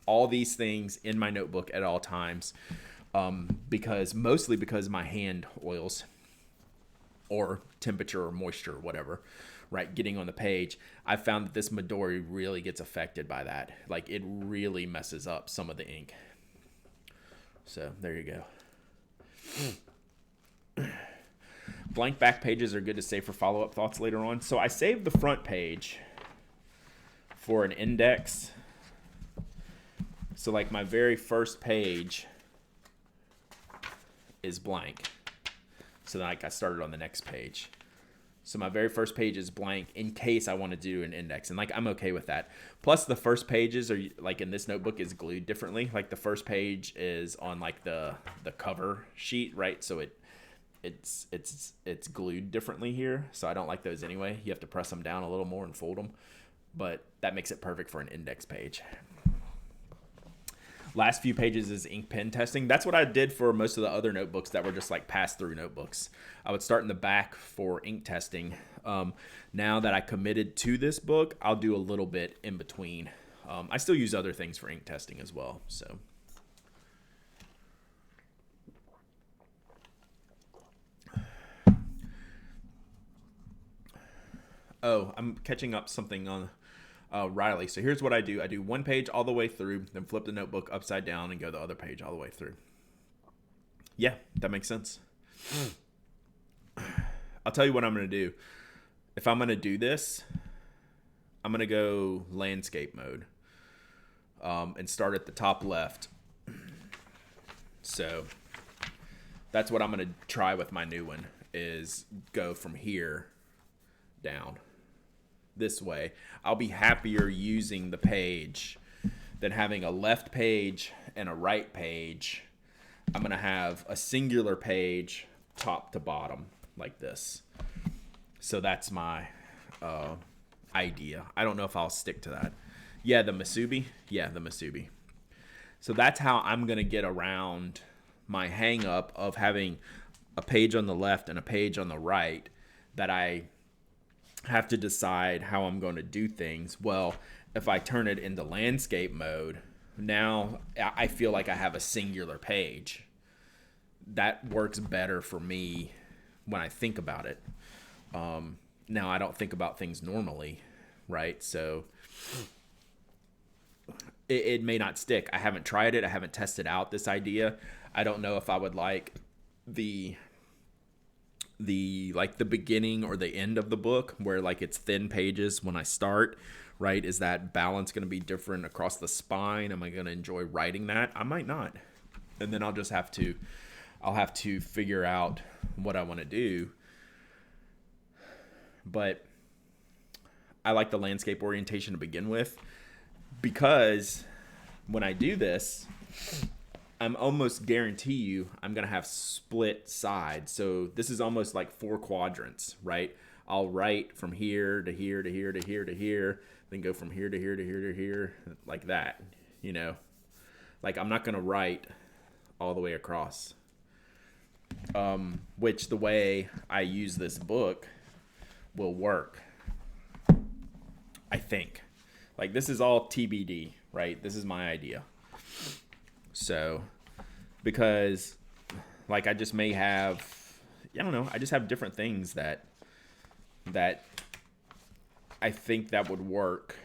all these things in my notebook at all times because my hand oils or temperature or moisture or whatever, right, getting on the page. I found that this Midori really gets affected by that. Like, it really messes up some of the ink. So there you go. Blank back pages are good to save for follow-up thoughts later on. So I saved the front page for an index. So like my very first page is blank. So then I started on the next page. So my very first page is blank in case I want to do an index. And like, I'm okay with that. Plus the first pages are like in this notebook is glued differently. Like the first page is on like the cover sheet, right? So it's glued differently here. So I don't like those anyway. You have to press them down a little more and fold them. But that makes it perfect for an index page. Last few pages is ink pen testing. That's what I did for most of the other notebooks that were just like pass-through notebooks. I would start in the back for ink testing. Now that I committed to this book, I'll do a little bit in between. I still use other things for ink testing as well. So, I'm catching up something on Riley. So here's what I do. I do one page all the way through, then flip the notebook upside down and go the other page all the way through. Yeah, that makes sense. I'll tell you what I'm going to do. If I'm going to do this, I'm going to go landscape mode and start at the top left. So that's what I'm going to try with my new one, is go from here down. This way, I'll be happier using the page than having a left page and a right page. I'm going to have a singular page top to bottom like this. So that's my idea. I don't know if I'll stick to that. Yeah, the Masubi. So that's how I'm going to get around my hang up of having a page on the left and a page on the right that I have to decide how I'm going to do things. Well, if I turn it into landscape mode, now I feel like I have a singular page. That works better for me when I think about it. Now I don't think about things normally, right? So it may not stick. I haven't tried it. I haven't tested out this idea. I don't know if I would like the the beginning or the end of the book, where like it's thin pages when I start, right? Is that balance going to be different across the spine? Am I going to enjoy writing that? I might not. And then I'll have to figure out what I want to do. But I like the landscape orientation to begin with, because when I do this, I'm almost guarantee you I'm going to have split sides. So this is almost like 4 quadrants, right? I'll write from here to here to here to here to here, then go from here to here to here to here, like that, you know? Like I'm not going to write all the way across. Which the way I use this book will work, I think. Like this is all TBD, right? This is my idea. So, because like I just may have, I don't know, I just have different things that I think that would work,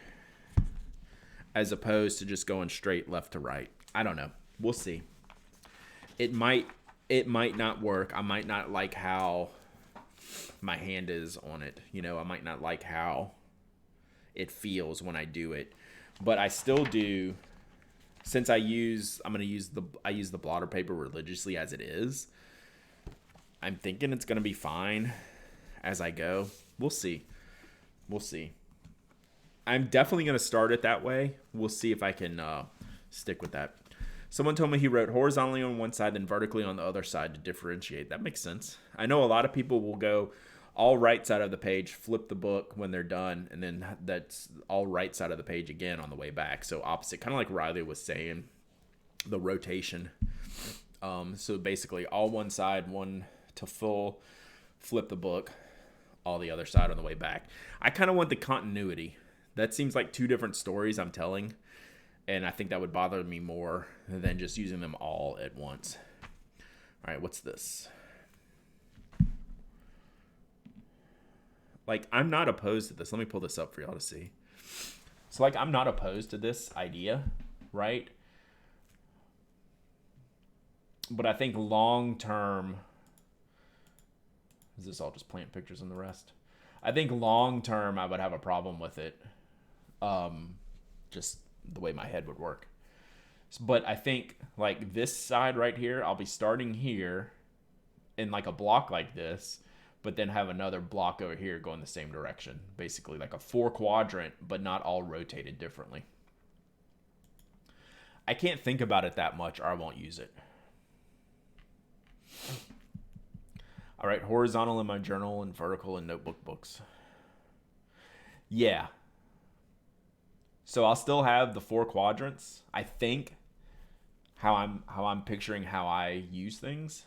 as opposed to just going straight left to right. I don't know. We'll see. It might not work. I might not like how my hand is on it. You know, I might not like how it feels when I do it. But I still do, since I use the blotter paper religiously as it is. I'm thinking it's going to be fine as I go. We'll see. I'm definitely going to start it that way. We'll see if I can stick with that. Someone told me he wrote horizontally on one side, then vertically on the other side to differentiate. That makes sense. I know a lot of people will go all right side of the page, flip the book when they're done, and then that's all right side of the page again on the way back. So opposite, kind of like Riley was saying, the rotation. So basically all one side, one to full, flip the book, all the other side on the way back. I kind of want the continuity. That seems like 2 different stories I'm telling. And I think that would bother me more than just using them all at once. All right, what's this? Like, I'm not opposed to this. Let me pull this up for y'all to see. So, like, I'm not opposed to this idea, right? But I think long term, is this all just plant pictures and the rest? I think long term I would have a problem with it. Just the way my head would work. But I think like this side right here, I'll be starting here in like a block like this, but then have another block over here going the same direction. Basically like a 4 quadrant, but not all rotated differently. I can't think about it that much or I won't use it. All right, horizontal in my journal and vertical in notebook books. Yeah. So I'll still have the 4 quadrants, I think, how I'm picturing how I use things,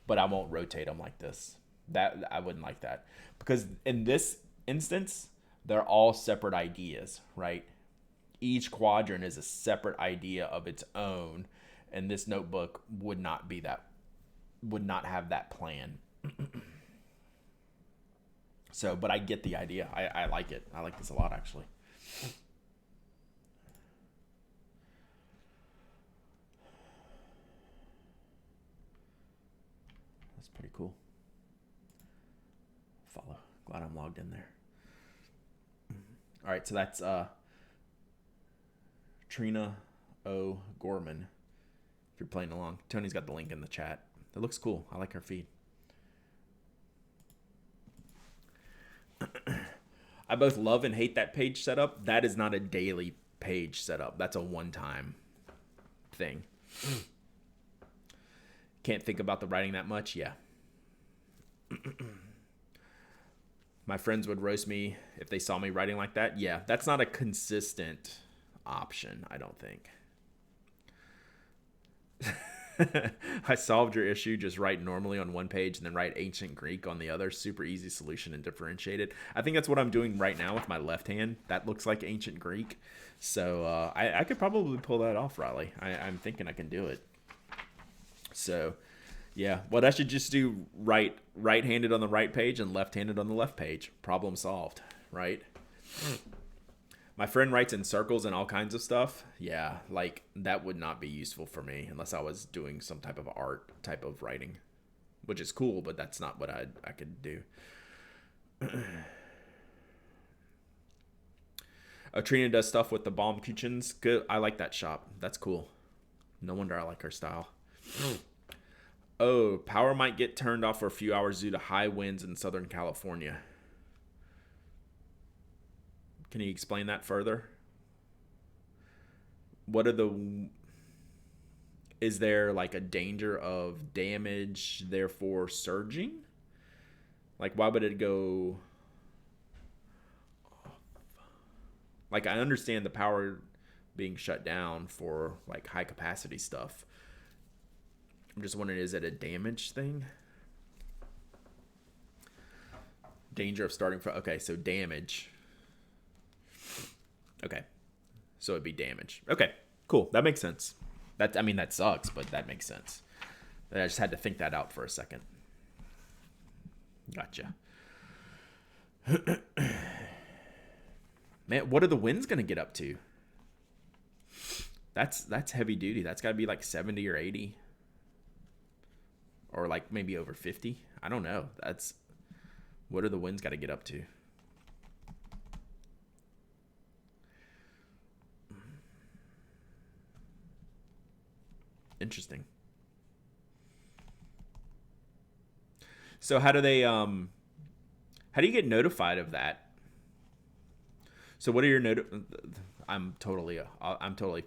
but I won't rotate them like this. That I wouldn't like that, because in this instance, they're all separate ideas, right? Each quadrant is a separate idea of its own, and this notebook would not have that plan. So, but I get the idea. I like it. I like this a lot, actually. That's pretty cool. Follow. Glad I'm logged in there. All right, so that's Trina O. Gorman. If you're playing along, Tony's got the link in the chat. It looks cool. I like her feed. I both love and hate that page setup. That is not a daily page setup. That's a one-time thing. Can't think about the writing that much? Yeah. My friends would roast me if they saw me writing like that. Yeah, that's not a consistent option, I don't think. I solved your issue. Just write normally on one page and then write ancient Greek on the other. Super easy solution and differentiated. I think that's what I'm doing right now with my left hand. That looks like ancient Greek. So I could probably pull that off, Riley. I'm thinking I can do it. So, yeah. Well, I should just do right-handed on the right page and left-handed on the left page. Problem solved, right? My friend writes in circles and all kinds of stuff. Yeah, like that would not be useful for me unless I was doing some type of art type of writing. which is cool, but that's not what I could do. Trina does stuff with the bomb kitchens. Good. I like that shop. That's cool. No wonder I like her style. Oh, power might get turned off for a few hours due to high winds in Southern California. Can you explain that further? What are the... Is there like a danger of damage, therefore surging? Like, why would it go... Like, I understand the power being shut down for like high capacity stuff. I'm just wondering, is it a damage thing? Danger of starting from... Okay, so damage. Okay. So it'd be damage. Okay, cool. That makes sense. That sucks, but that makes sense. I just had to think that out for a second. Gotcha. Man, what are the winds going to get up to? That's heavy duty. That's got to be like 70 or 80. Or like maybe over 50. I don't know. What are the winds got to get up to? Interesting. So how do you get notified of that? So what are your I'm totally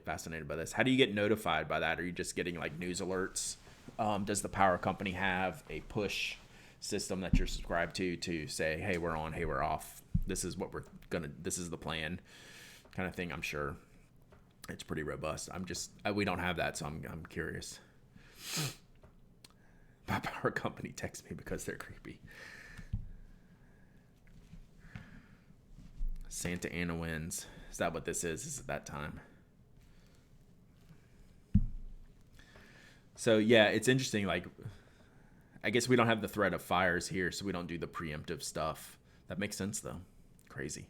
fascinated by this. How do you get notified by that? Are you just getting like news alerts? Does the power company have a push system that you're subscribed to say, hey, we're on, hey, we're off. This is the plan kind of thing. I'm sure it's pretty robust. We don't have that, so I'm curious. My power company texts me because they're creepy. Santa Ana winds. Is that what this is? Is it that time? So yeah, it's interesting. Like, I guess we don't have the threat of fires here, so we don't do the preemptive stuff. That makes sense though. Crazy.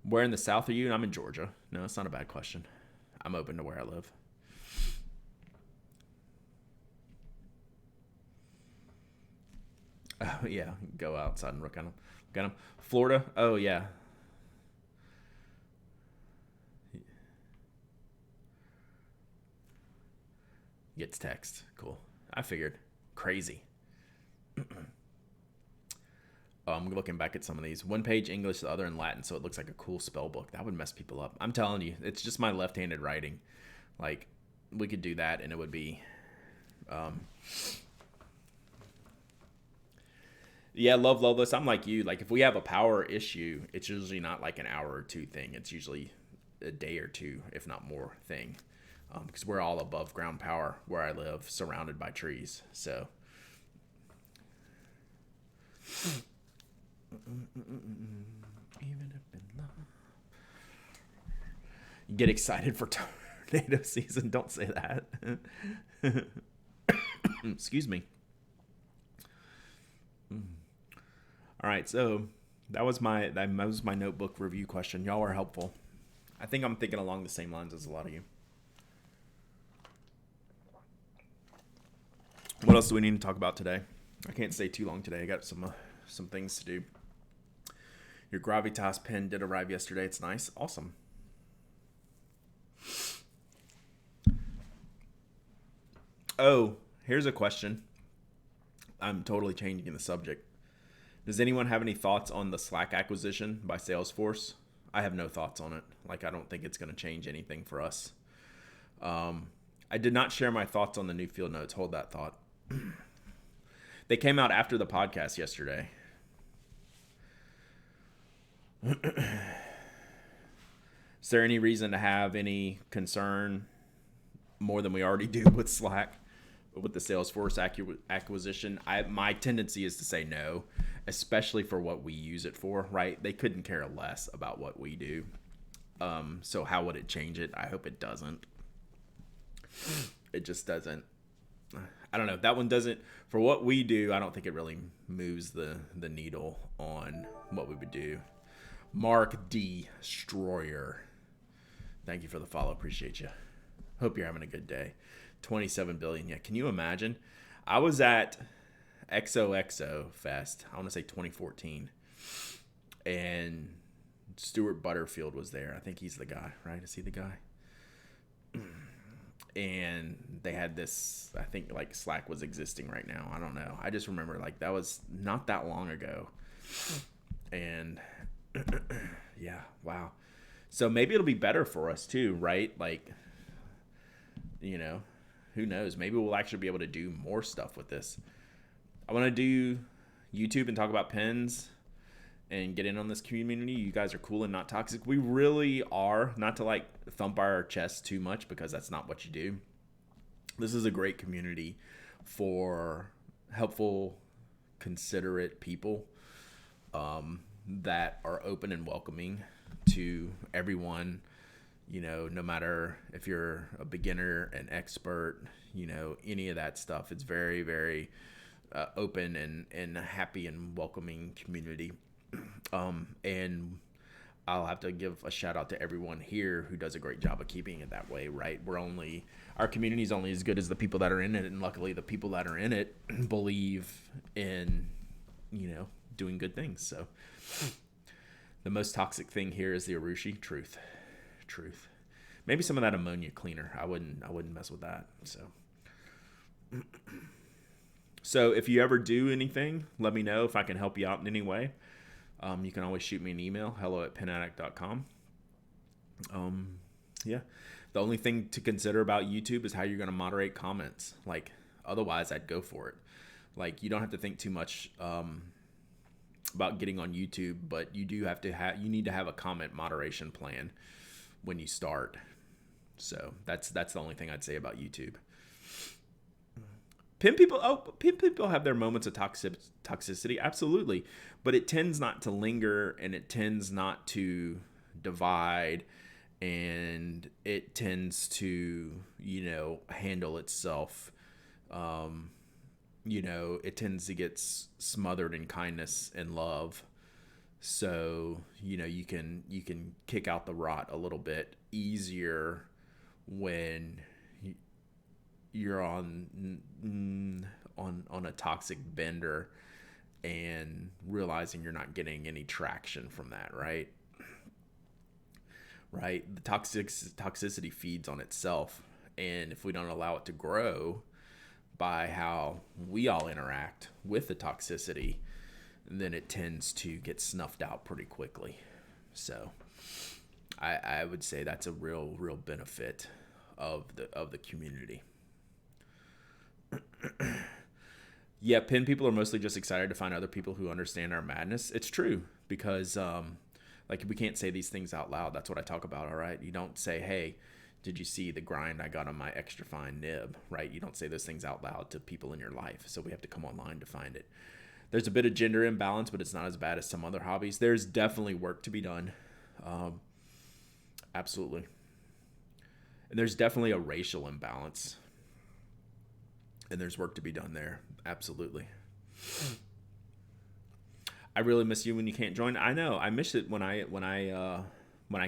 Where in the South are you? I'm in Georgia. No, it's not a bad question. I'm open to where I live. Oh, yeah. Go outside and look at them. Got them. Florida? Oh, yeah. Gets text. Cool. I figured. Crazy. I'm looking back at some of these. One page English, the other in Latin, so it looks like a cool spell book. That would mess people up. I'm telling you, it's just my left-handed writing. Like, we could do that, and it would be... Yeah, love this. I'm like you. Like, if we have a power issue, it's usually not like an hour or two thing. It's usually a day or two, if not more, thing. Because we're all above ground power where I live, surrounded by trees. So... Even if in love. You get excited for tornado season. Don't say that. Excuse me. All right, so that was my notebook review question. Y'all are helpful. I think I'm thinking along the same lines as a lot of you. What else do we need to talk about today? I can't stay too long today. I got some things to do. Your Gravitas pen did arrive yesterday. It's nice. Awesome. Oh, here's a question. I'm totally changing the subject. Does anyone have any thoughts on the Slack acquisition by Salesforce? I have no thoughts on it. Like, I don't think it's going to change anything for us. I did not share my thoughts on the new field notes. Hold that thought. They came out after the podcast yesterday. Is there any reason to have any concern more than we already do with Slack, with the Salesforce acquisition? My tendency is to say no, especially for what we use it for, right? They couldn't care less about what we do. So how would it change it? I hope it doesn't. It just doesn't. I don't know. That one doesn't. For what we do, I don't think it really moves the needle on what we would do. Mark Destroyer. Thank you for the follow. Appreciate you. Hope you're having a good day. 27 billion. Yeah. Can you imagine? I was at XOXO Fest, I want to say 2014, and Stuart Butterfield was there. I think he's the guy, right? Is he the guy? And they had this, I think like Slack was existing right now. I don't know. I just remember like that was not that long ago. And yeah, wow. So maybe it'll be better for us too, right? Like, you know, who knows? Maybe we'll actually be able to do more stuff with this. I want to do YouTube and talk about pens and get in on this community. You guys are cool and not toxic. We really are. Not to like thump our chest too much, because that's not what you do. This is a great community for helpful, considerate people that are open and welcoming to everyone. You know, no matter if you're a beginner, an expert, you know, any of that stuff. It's very, very open and happy and welcoming community. And I'll have to give a shout out to everyone here who does a great job of keeping it that way, right? Our community is only as good as the people that are in it. And luckily the people that are in it believe in, you know, doing good things. So the most toxic thing here is the Urushi. Truth. Maybe some of that ammonia cleaner. I wouldn't mess with that. So if you ever do anything, let me know if I can help you out in any way. You can always shoot me an email, hello@penaddict.com. Yeah. The only thing to consider about YouTube is how you're going to moderate comments. Like, otherwise, I'd go for it. Like, you don't have to think too much about getting on YouTube, but you need to have a comment moderation plan when you start. So that's the only thing I'd say about YouTube. Pen people have their moments of toxicity, absolutely, but it tends not to linger, and it tends not to divide, and it tends to, you know, handle itself. You know, it tends to get smothered in kindness and love. So, you know, you can kick out the rot a little bit easier when you're on a toxic bender and realizing you're not getting any traction from that, right? The toxicity feeds on itself, and if we don't allow it to grow by how we all interact with the toxicity, then it tends to get snuffed out pretty quickly. So I would say that's a real benefit of the community. Yeah, pen people are mostly just excited to find other people who understand our madness. It's true, because like, we can't say these things out loud. That's what I talk about, all right? You don't say, hey, did you see the grind I got on my extra fine nib, right? You don't say those things out loud to people in your life, so we have to come online to find it. There's a bit of gender imbalance, but it's not as bad as some other hobbies. There's definitely work to be done. Absolutely. And there's definitely a racial imbalance. And there's work to be done there. Absolutely. I really miss you when you can't join. I know. I miss it when I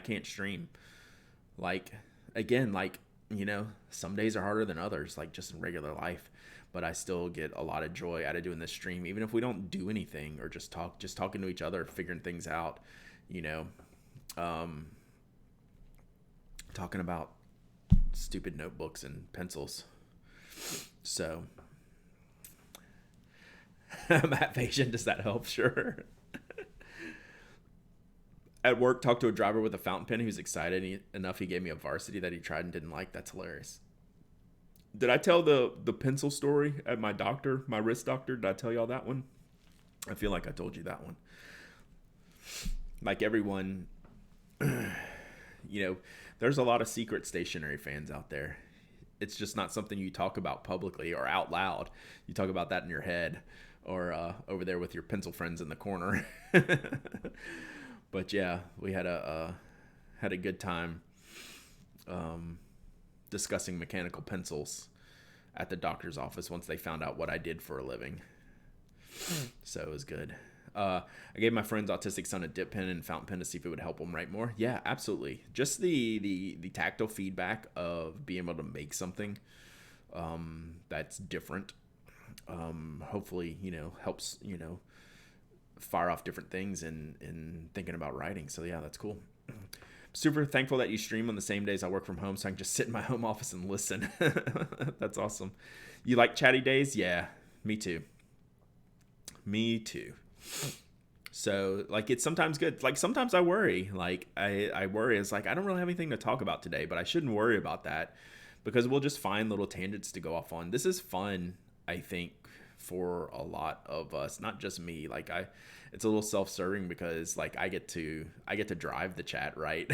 can't stream. Like, again, like, you know, some days are harder than others, like just in regular life. But I still get a lot of joy out of doing this stream, even if we don't do anything or just talking to each other, figuring things out, you know, talking about stupid notebooks and pencils. So, Matt Patient, does that help? Sure. At work, talked to a driver with a fountain pen who's excited enough he gave me a varsity that he tried and didn't like. That's hilarious. Did I tell the pencil story at my wrist doctor? Did I tell y'all that one? I feel like I told you that one. Like, everyone, you know, there's a lot of secret stationery fans out there. It's just not something you talk about publicly or out loud. You talk about that in your head or over there with your pencil friends in the corner. But yeah, we had a good time discussing mechanical pencils at the doctor's office once they found out what I did for a living. So it was good. I gave my friend's autistic son a dip pen and fountain pen to see if it would help him write more. Yeah, absolutely. Just the tactile feedback of being able to make something that's different hopefully, helps, fire off different things in thinking about writing. So yeah, that's cool. Super thankful that you stream on the same days I work from home, so I can just sit in my home office and listen. That's awesome. You like chatty days? Yeah, me too. Me too. So like it's sometimes good. Like sometimes I worry. Like I worry. It's like I don't really have anything to talk about today, but I shouldn't worry about that because we'll just find little tangents to go off on. This is fun, I think, for a lot of us, not just me. Like it's a little self-serving because like I get to drive the chat, right?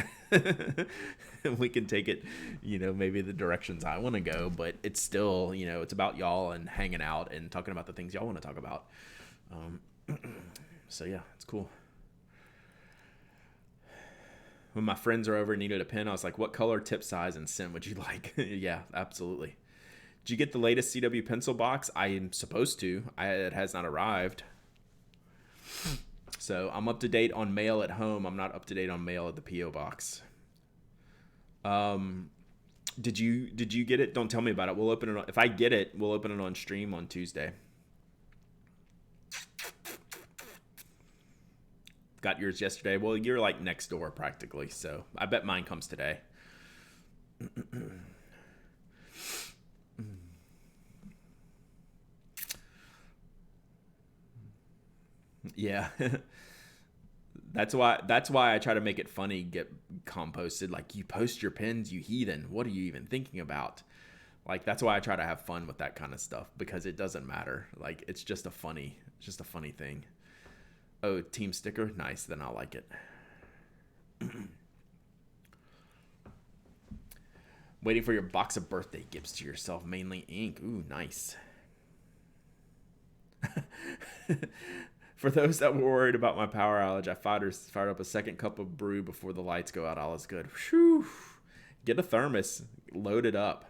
We can take it, maybe the directions I want to go, but it's still, it's about y'all and hanging out and talking about the things y'all want to talk about. So yeah, it's cool. When my friends are over and needed a pen, I was like, what color, tip size, and scent would you like? Yeah, absolutely. Did you get the latest CW pencil box? I am supposed to. It has not arrived. So I'm up to date on mail at home. I'm not up to date on mail at the P.O. box. Did you get it? Don't tell me about it. We'll open it. If I get it, we'll open it on stream on Tuesday. Got yours yesterday. Well, you're like next door practically, so I bet mine comes today. Yeah. That's why I try to make it funny, get composted. Like, you post your pins, you heathen. What are you even thinking about? Like, that's why I try to have fun with that kind of stuff, because it doesn't matter. Like, it's just a funny thing. Oh, team sticker? Nice, then I'll like it. Waiting for your box of birthday gifts to yourself, mainly ink. Ooh, nice. For those that were worried about my power outage, I fired up a second cup of brew before the lights go out. All is good. Whew. Get a thermos. Load it up.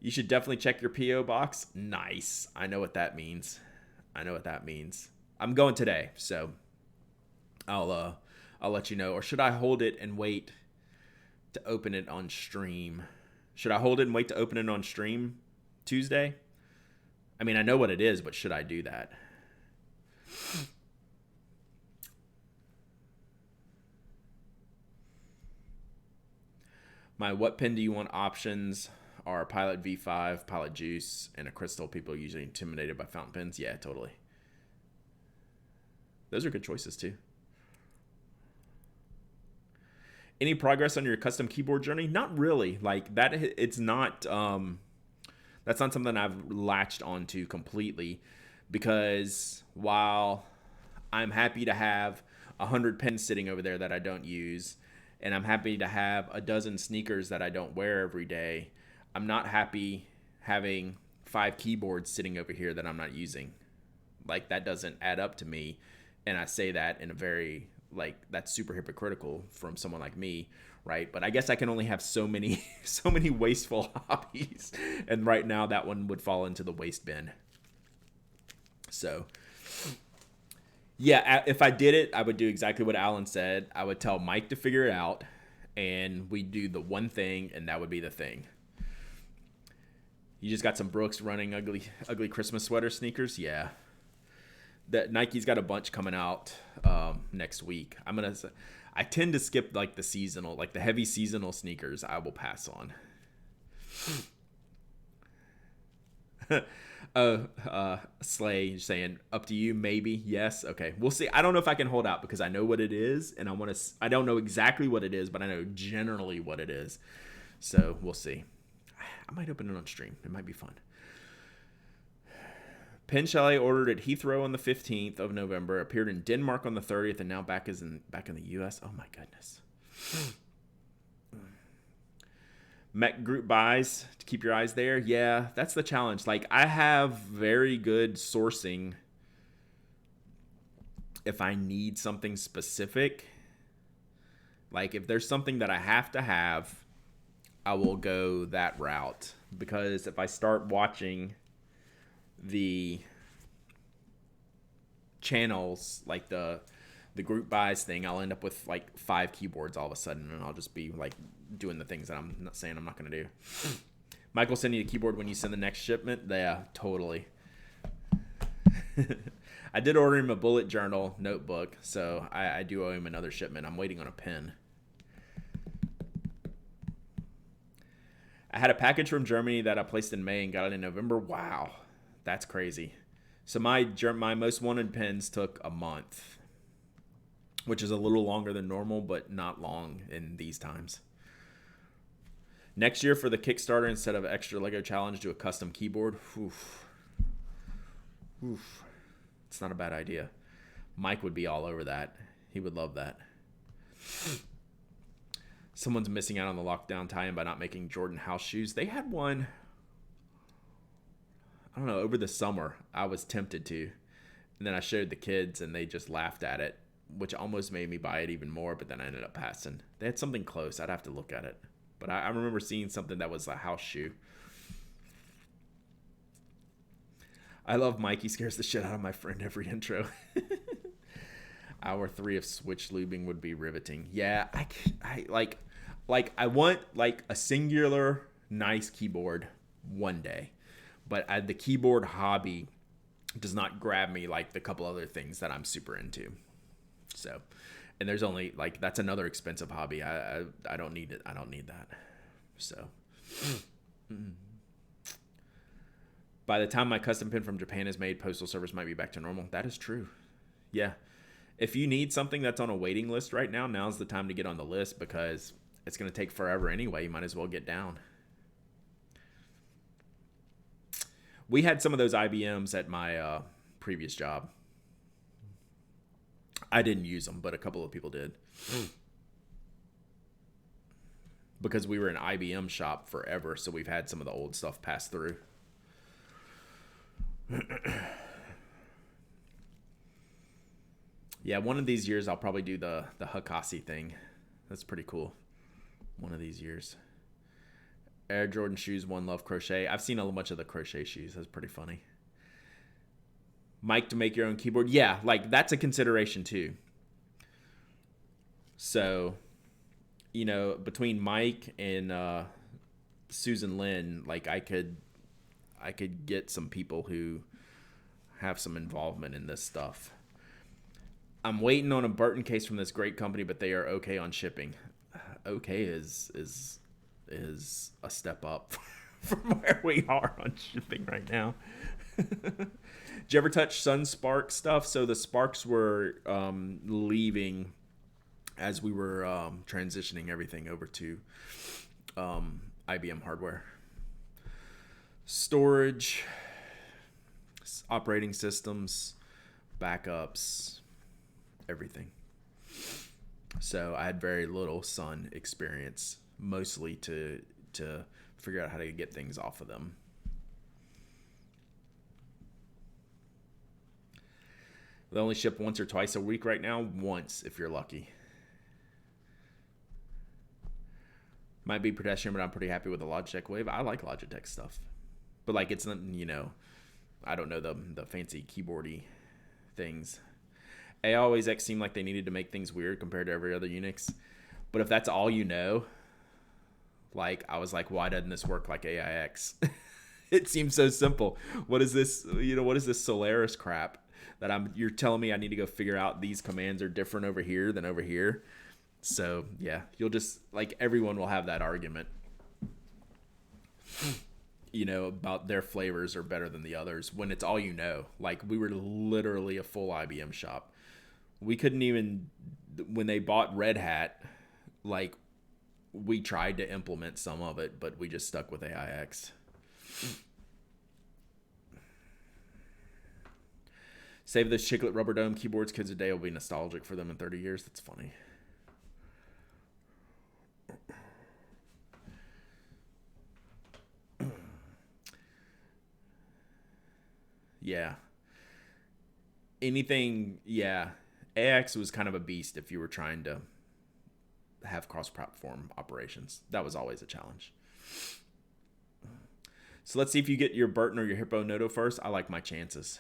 You should definitely check your P.O. box. Nice. I know what that means. I'm going today, so I'll let you know. Or should I hold it and wait to open it on stream? Should I hold it and wait to open it on stream Tuesday? I mean, I know what it is, but should I do that? My what pen do you want options are Pilot V5, Pilot Juice, and a Crystal. People are usually intimidated by fountain pens. Yeah, totally. Those are good choices too. Any progress on your custom keyboard journey? Not really. Like that, it's not. That's not something I've latched onto completely, because while I'm happy to have 100 pens sitting over there that I don't use, and I'm happy to have a dozen sneakers that I don't wear every day, I'm not happy having 5 keyboards sitting over here that I'm not using. Like, that doesn't add up to me. And I say that in a very, like, that's super hypocritical from someone like me, right? But I guess I can only have so many wasteful hobbies. And right now that one would fall into the waste bin. So, yeah, if I did it, I would do exactly what Alan said. I would tell Mike to figure it out, and we'd do the one thing, and that would be the thing. You just got some Brooks running ugly Christmas sweater sneakers? Yeah. That Nike's got a bunch coming out next week. I tend to skip like the seasonal, like the heavy seasonal sneakers. I will pass on. Slay saying up to you, maybe. Yes. Okay, we'll see. I don't know if I can hold out because I know what it is, and I don't know exactly what it is, but I know generally what it is. So we'll see. I might open it on stream. It might be fun. Pen Chalet ordered at Heathrow on the 15th of November, appeared in Denmark on the 30th, and now back in the U.S. Oh my goodness. Mech group buys to keep your eyes there. Yeah, that's the challenge. Like, I have very good sourcing if I need something specific. Like, if there's something that I have to have, I will go that route. Because if I start watching the channels, like the group buys thing, I'll end up with like 5 keyboards all of a sudden, and I'll just be like doing the things that I'm not saying I'm not going to do. Michael, send you a keyboard when you send the next shipment. Yeah, totally. I did order him a bullet journal notebook, so I do owe him another shipment. I'm waiting on a pen. I had a package from Germany that I placed in May and got it in November. Wow, that's crazy. So my most wanted pens took a month, which is a little longer than normal, but not long in these times. Next year for the Kickstarter, instead of extra Lego challenge, do a custom keyboard. Oof. Oof. It's not a bad idea. Mike would be all over that. He would love that. Someone's missing out on the lockdown tie-in by not making Jordan house shoes. They had one, I don't know, over the summer. I was tempted to. And then I showed the kids and they just laughed at it, which almost made me buy it even more, but then I ended up passing. They had something close. I'd have to look at it. But I remember seeing something that was a house shoe. I love Mike. He scares the shit out of my friend every intro. Hour 3 of switch lubing would be riveting. Yeah, I want like a singular nice keyboard one day, but the keyboard hobby does not grab me like the couple other things that I'm super into. So, and there's only like that's another expensive hobby. I don't need it. I don't need that. So. By the time my custom pin from Japan is made, postal service might be back to normal. That is true. Yeah. If you need something that's on a waiting list right now, now's the time to get on the list because it's going to take forever anyway. You might as well get down. We had some of those IBMs at my previous job. I didn't use them, but a couple of people did. Because we were an IBM shop forever, so we've had some of the old stuff pass through. Yeah, one of these years I'll probably do the Hakasi thing. That's pretty cool. One of these years. Air Jordan shoes, One Love crochet. I've seen a bunch of the crochet shoes. That's pretty funny. Mike to make your own keyboard. Yeah, like that's a consideration too. So, you know, between Mike and Susan Lynn, like I could get some people who have some involvement in this stuff. I'm waiting on a Burton case from this great company, but they are okay on shipping. Okay is a step up from where we are on shipping right now. Did you ever touch SunSpark stuff? So the Sparks were leaving as we were transitioning everything over to IBM hardware. Storage, operating systems, backups, everything. So I had very little Sun experience, mostly to figure out how to get things off of them. They only ship once or twice a week right now. Once, if you're lucky. Might be pedestrian, but I'm pretty happy with the Logitech Wave. I like Logitech stuff. But like it's not, you know, I don't know the fancy keyboardy things. AIX seemed like they needed to make things weird compared to every other Unix. But if that's all you know, like I was like, why doesn't this work like AIX? It seems so simple. What is this? You know, what is this Solaris crap that you're telling me I need to go figure out these commands are different over here than over here? So yeah, you'll just like everyone will have that argument. You know, about their flavors are better than the others when it's all you know. Like we were literally a full IBM shop. We couldn't even, when they bought Red Hat, like we tried to implement some of it, but we just stuck with AIX. Save those chiclet rubber dome keyboards. Kids today will be nostalgic for them in 30 years. That's funny. Yeah. Anything, yeah. AX was kind of a beast if you were trying to have cross-platform operations. That was always a challenge. So let's see if you get your Burton or your Hippo Noto first. I like my chances.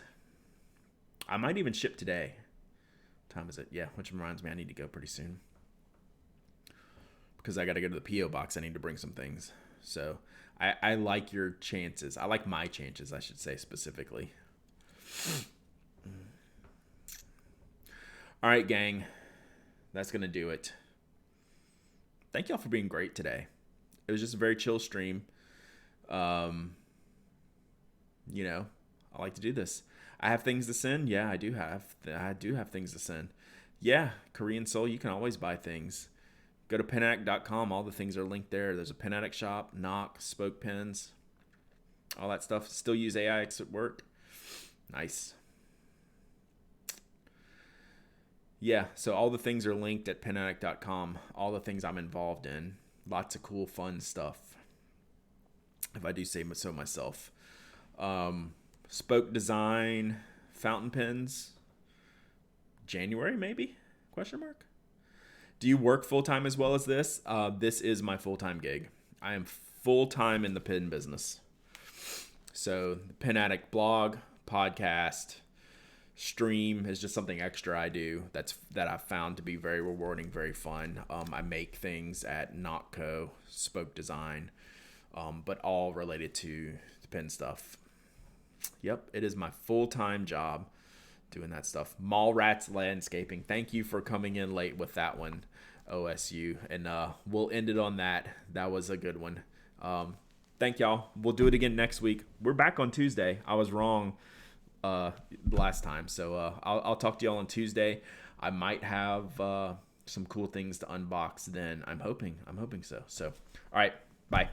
I might even ship today. What time is it? Yeah, which reminds me I need to go pretty soon. Because I got to go to the P.O. box. I need to bring some things. So I like your chances. I like my chances, I should say, specifically. All right, gang. That's going to do it. Thank y'all for being great today. It was just a very chill stream. You know, I like to do this. I have things to send. Yeah, I do have things to send. Yeah, Korean Soul, you can always buy things. Go to penaddict.com. All the things are linked there. There's a Pen Addict shop, knock, spoke pens, all that stuff. Still use AIX at work. Nice. Yeah, so all the things are linked at penaddict.com. All the things I'm involved in. Lots of cool, fun stuff, if I do say so myself. Spoke design, fountain pens. January, maybe? Question mark? Do you work full-time as well as this? This is my full-time gig. I am full-time in the pen business. So the Pen Addict blog, podcast, stream is just something extra I do that I've found to be very rewarding, very fun. I make things at Notco, Spoke Design, but all related to the pen stuff. Yep, it is my full-time job doing that stuff. Mall Rats Landscaping. Thank you for coming in late with that one, OSU. And we'll end it on that. That was a good one. Thank y'all. We'll do it again next week. We're back on Tuesday. I was wrong last time. So I'll talk to y'all on Tuesday. I might have some cool things to unbox then. I'm hoping so. So, all right. Bye.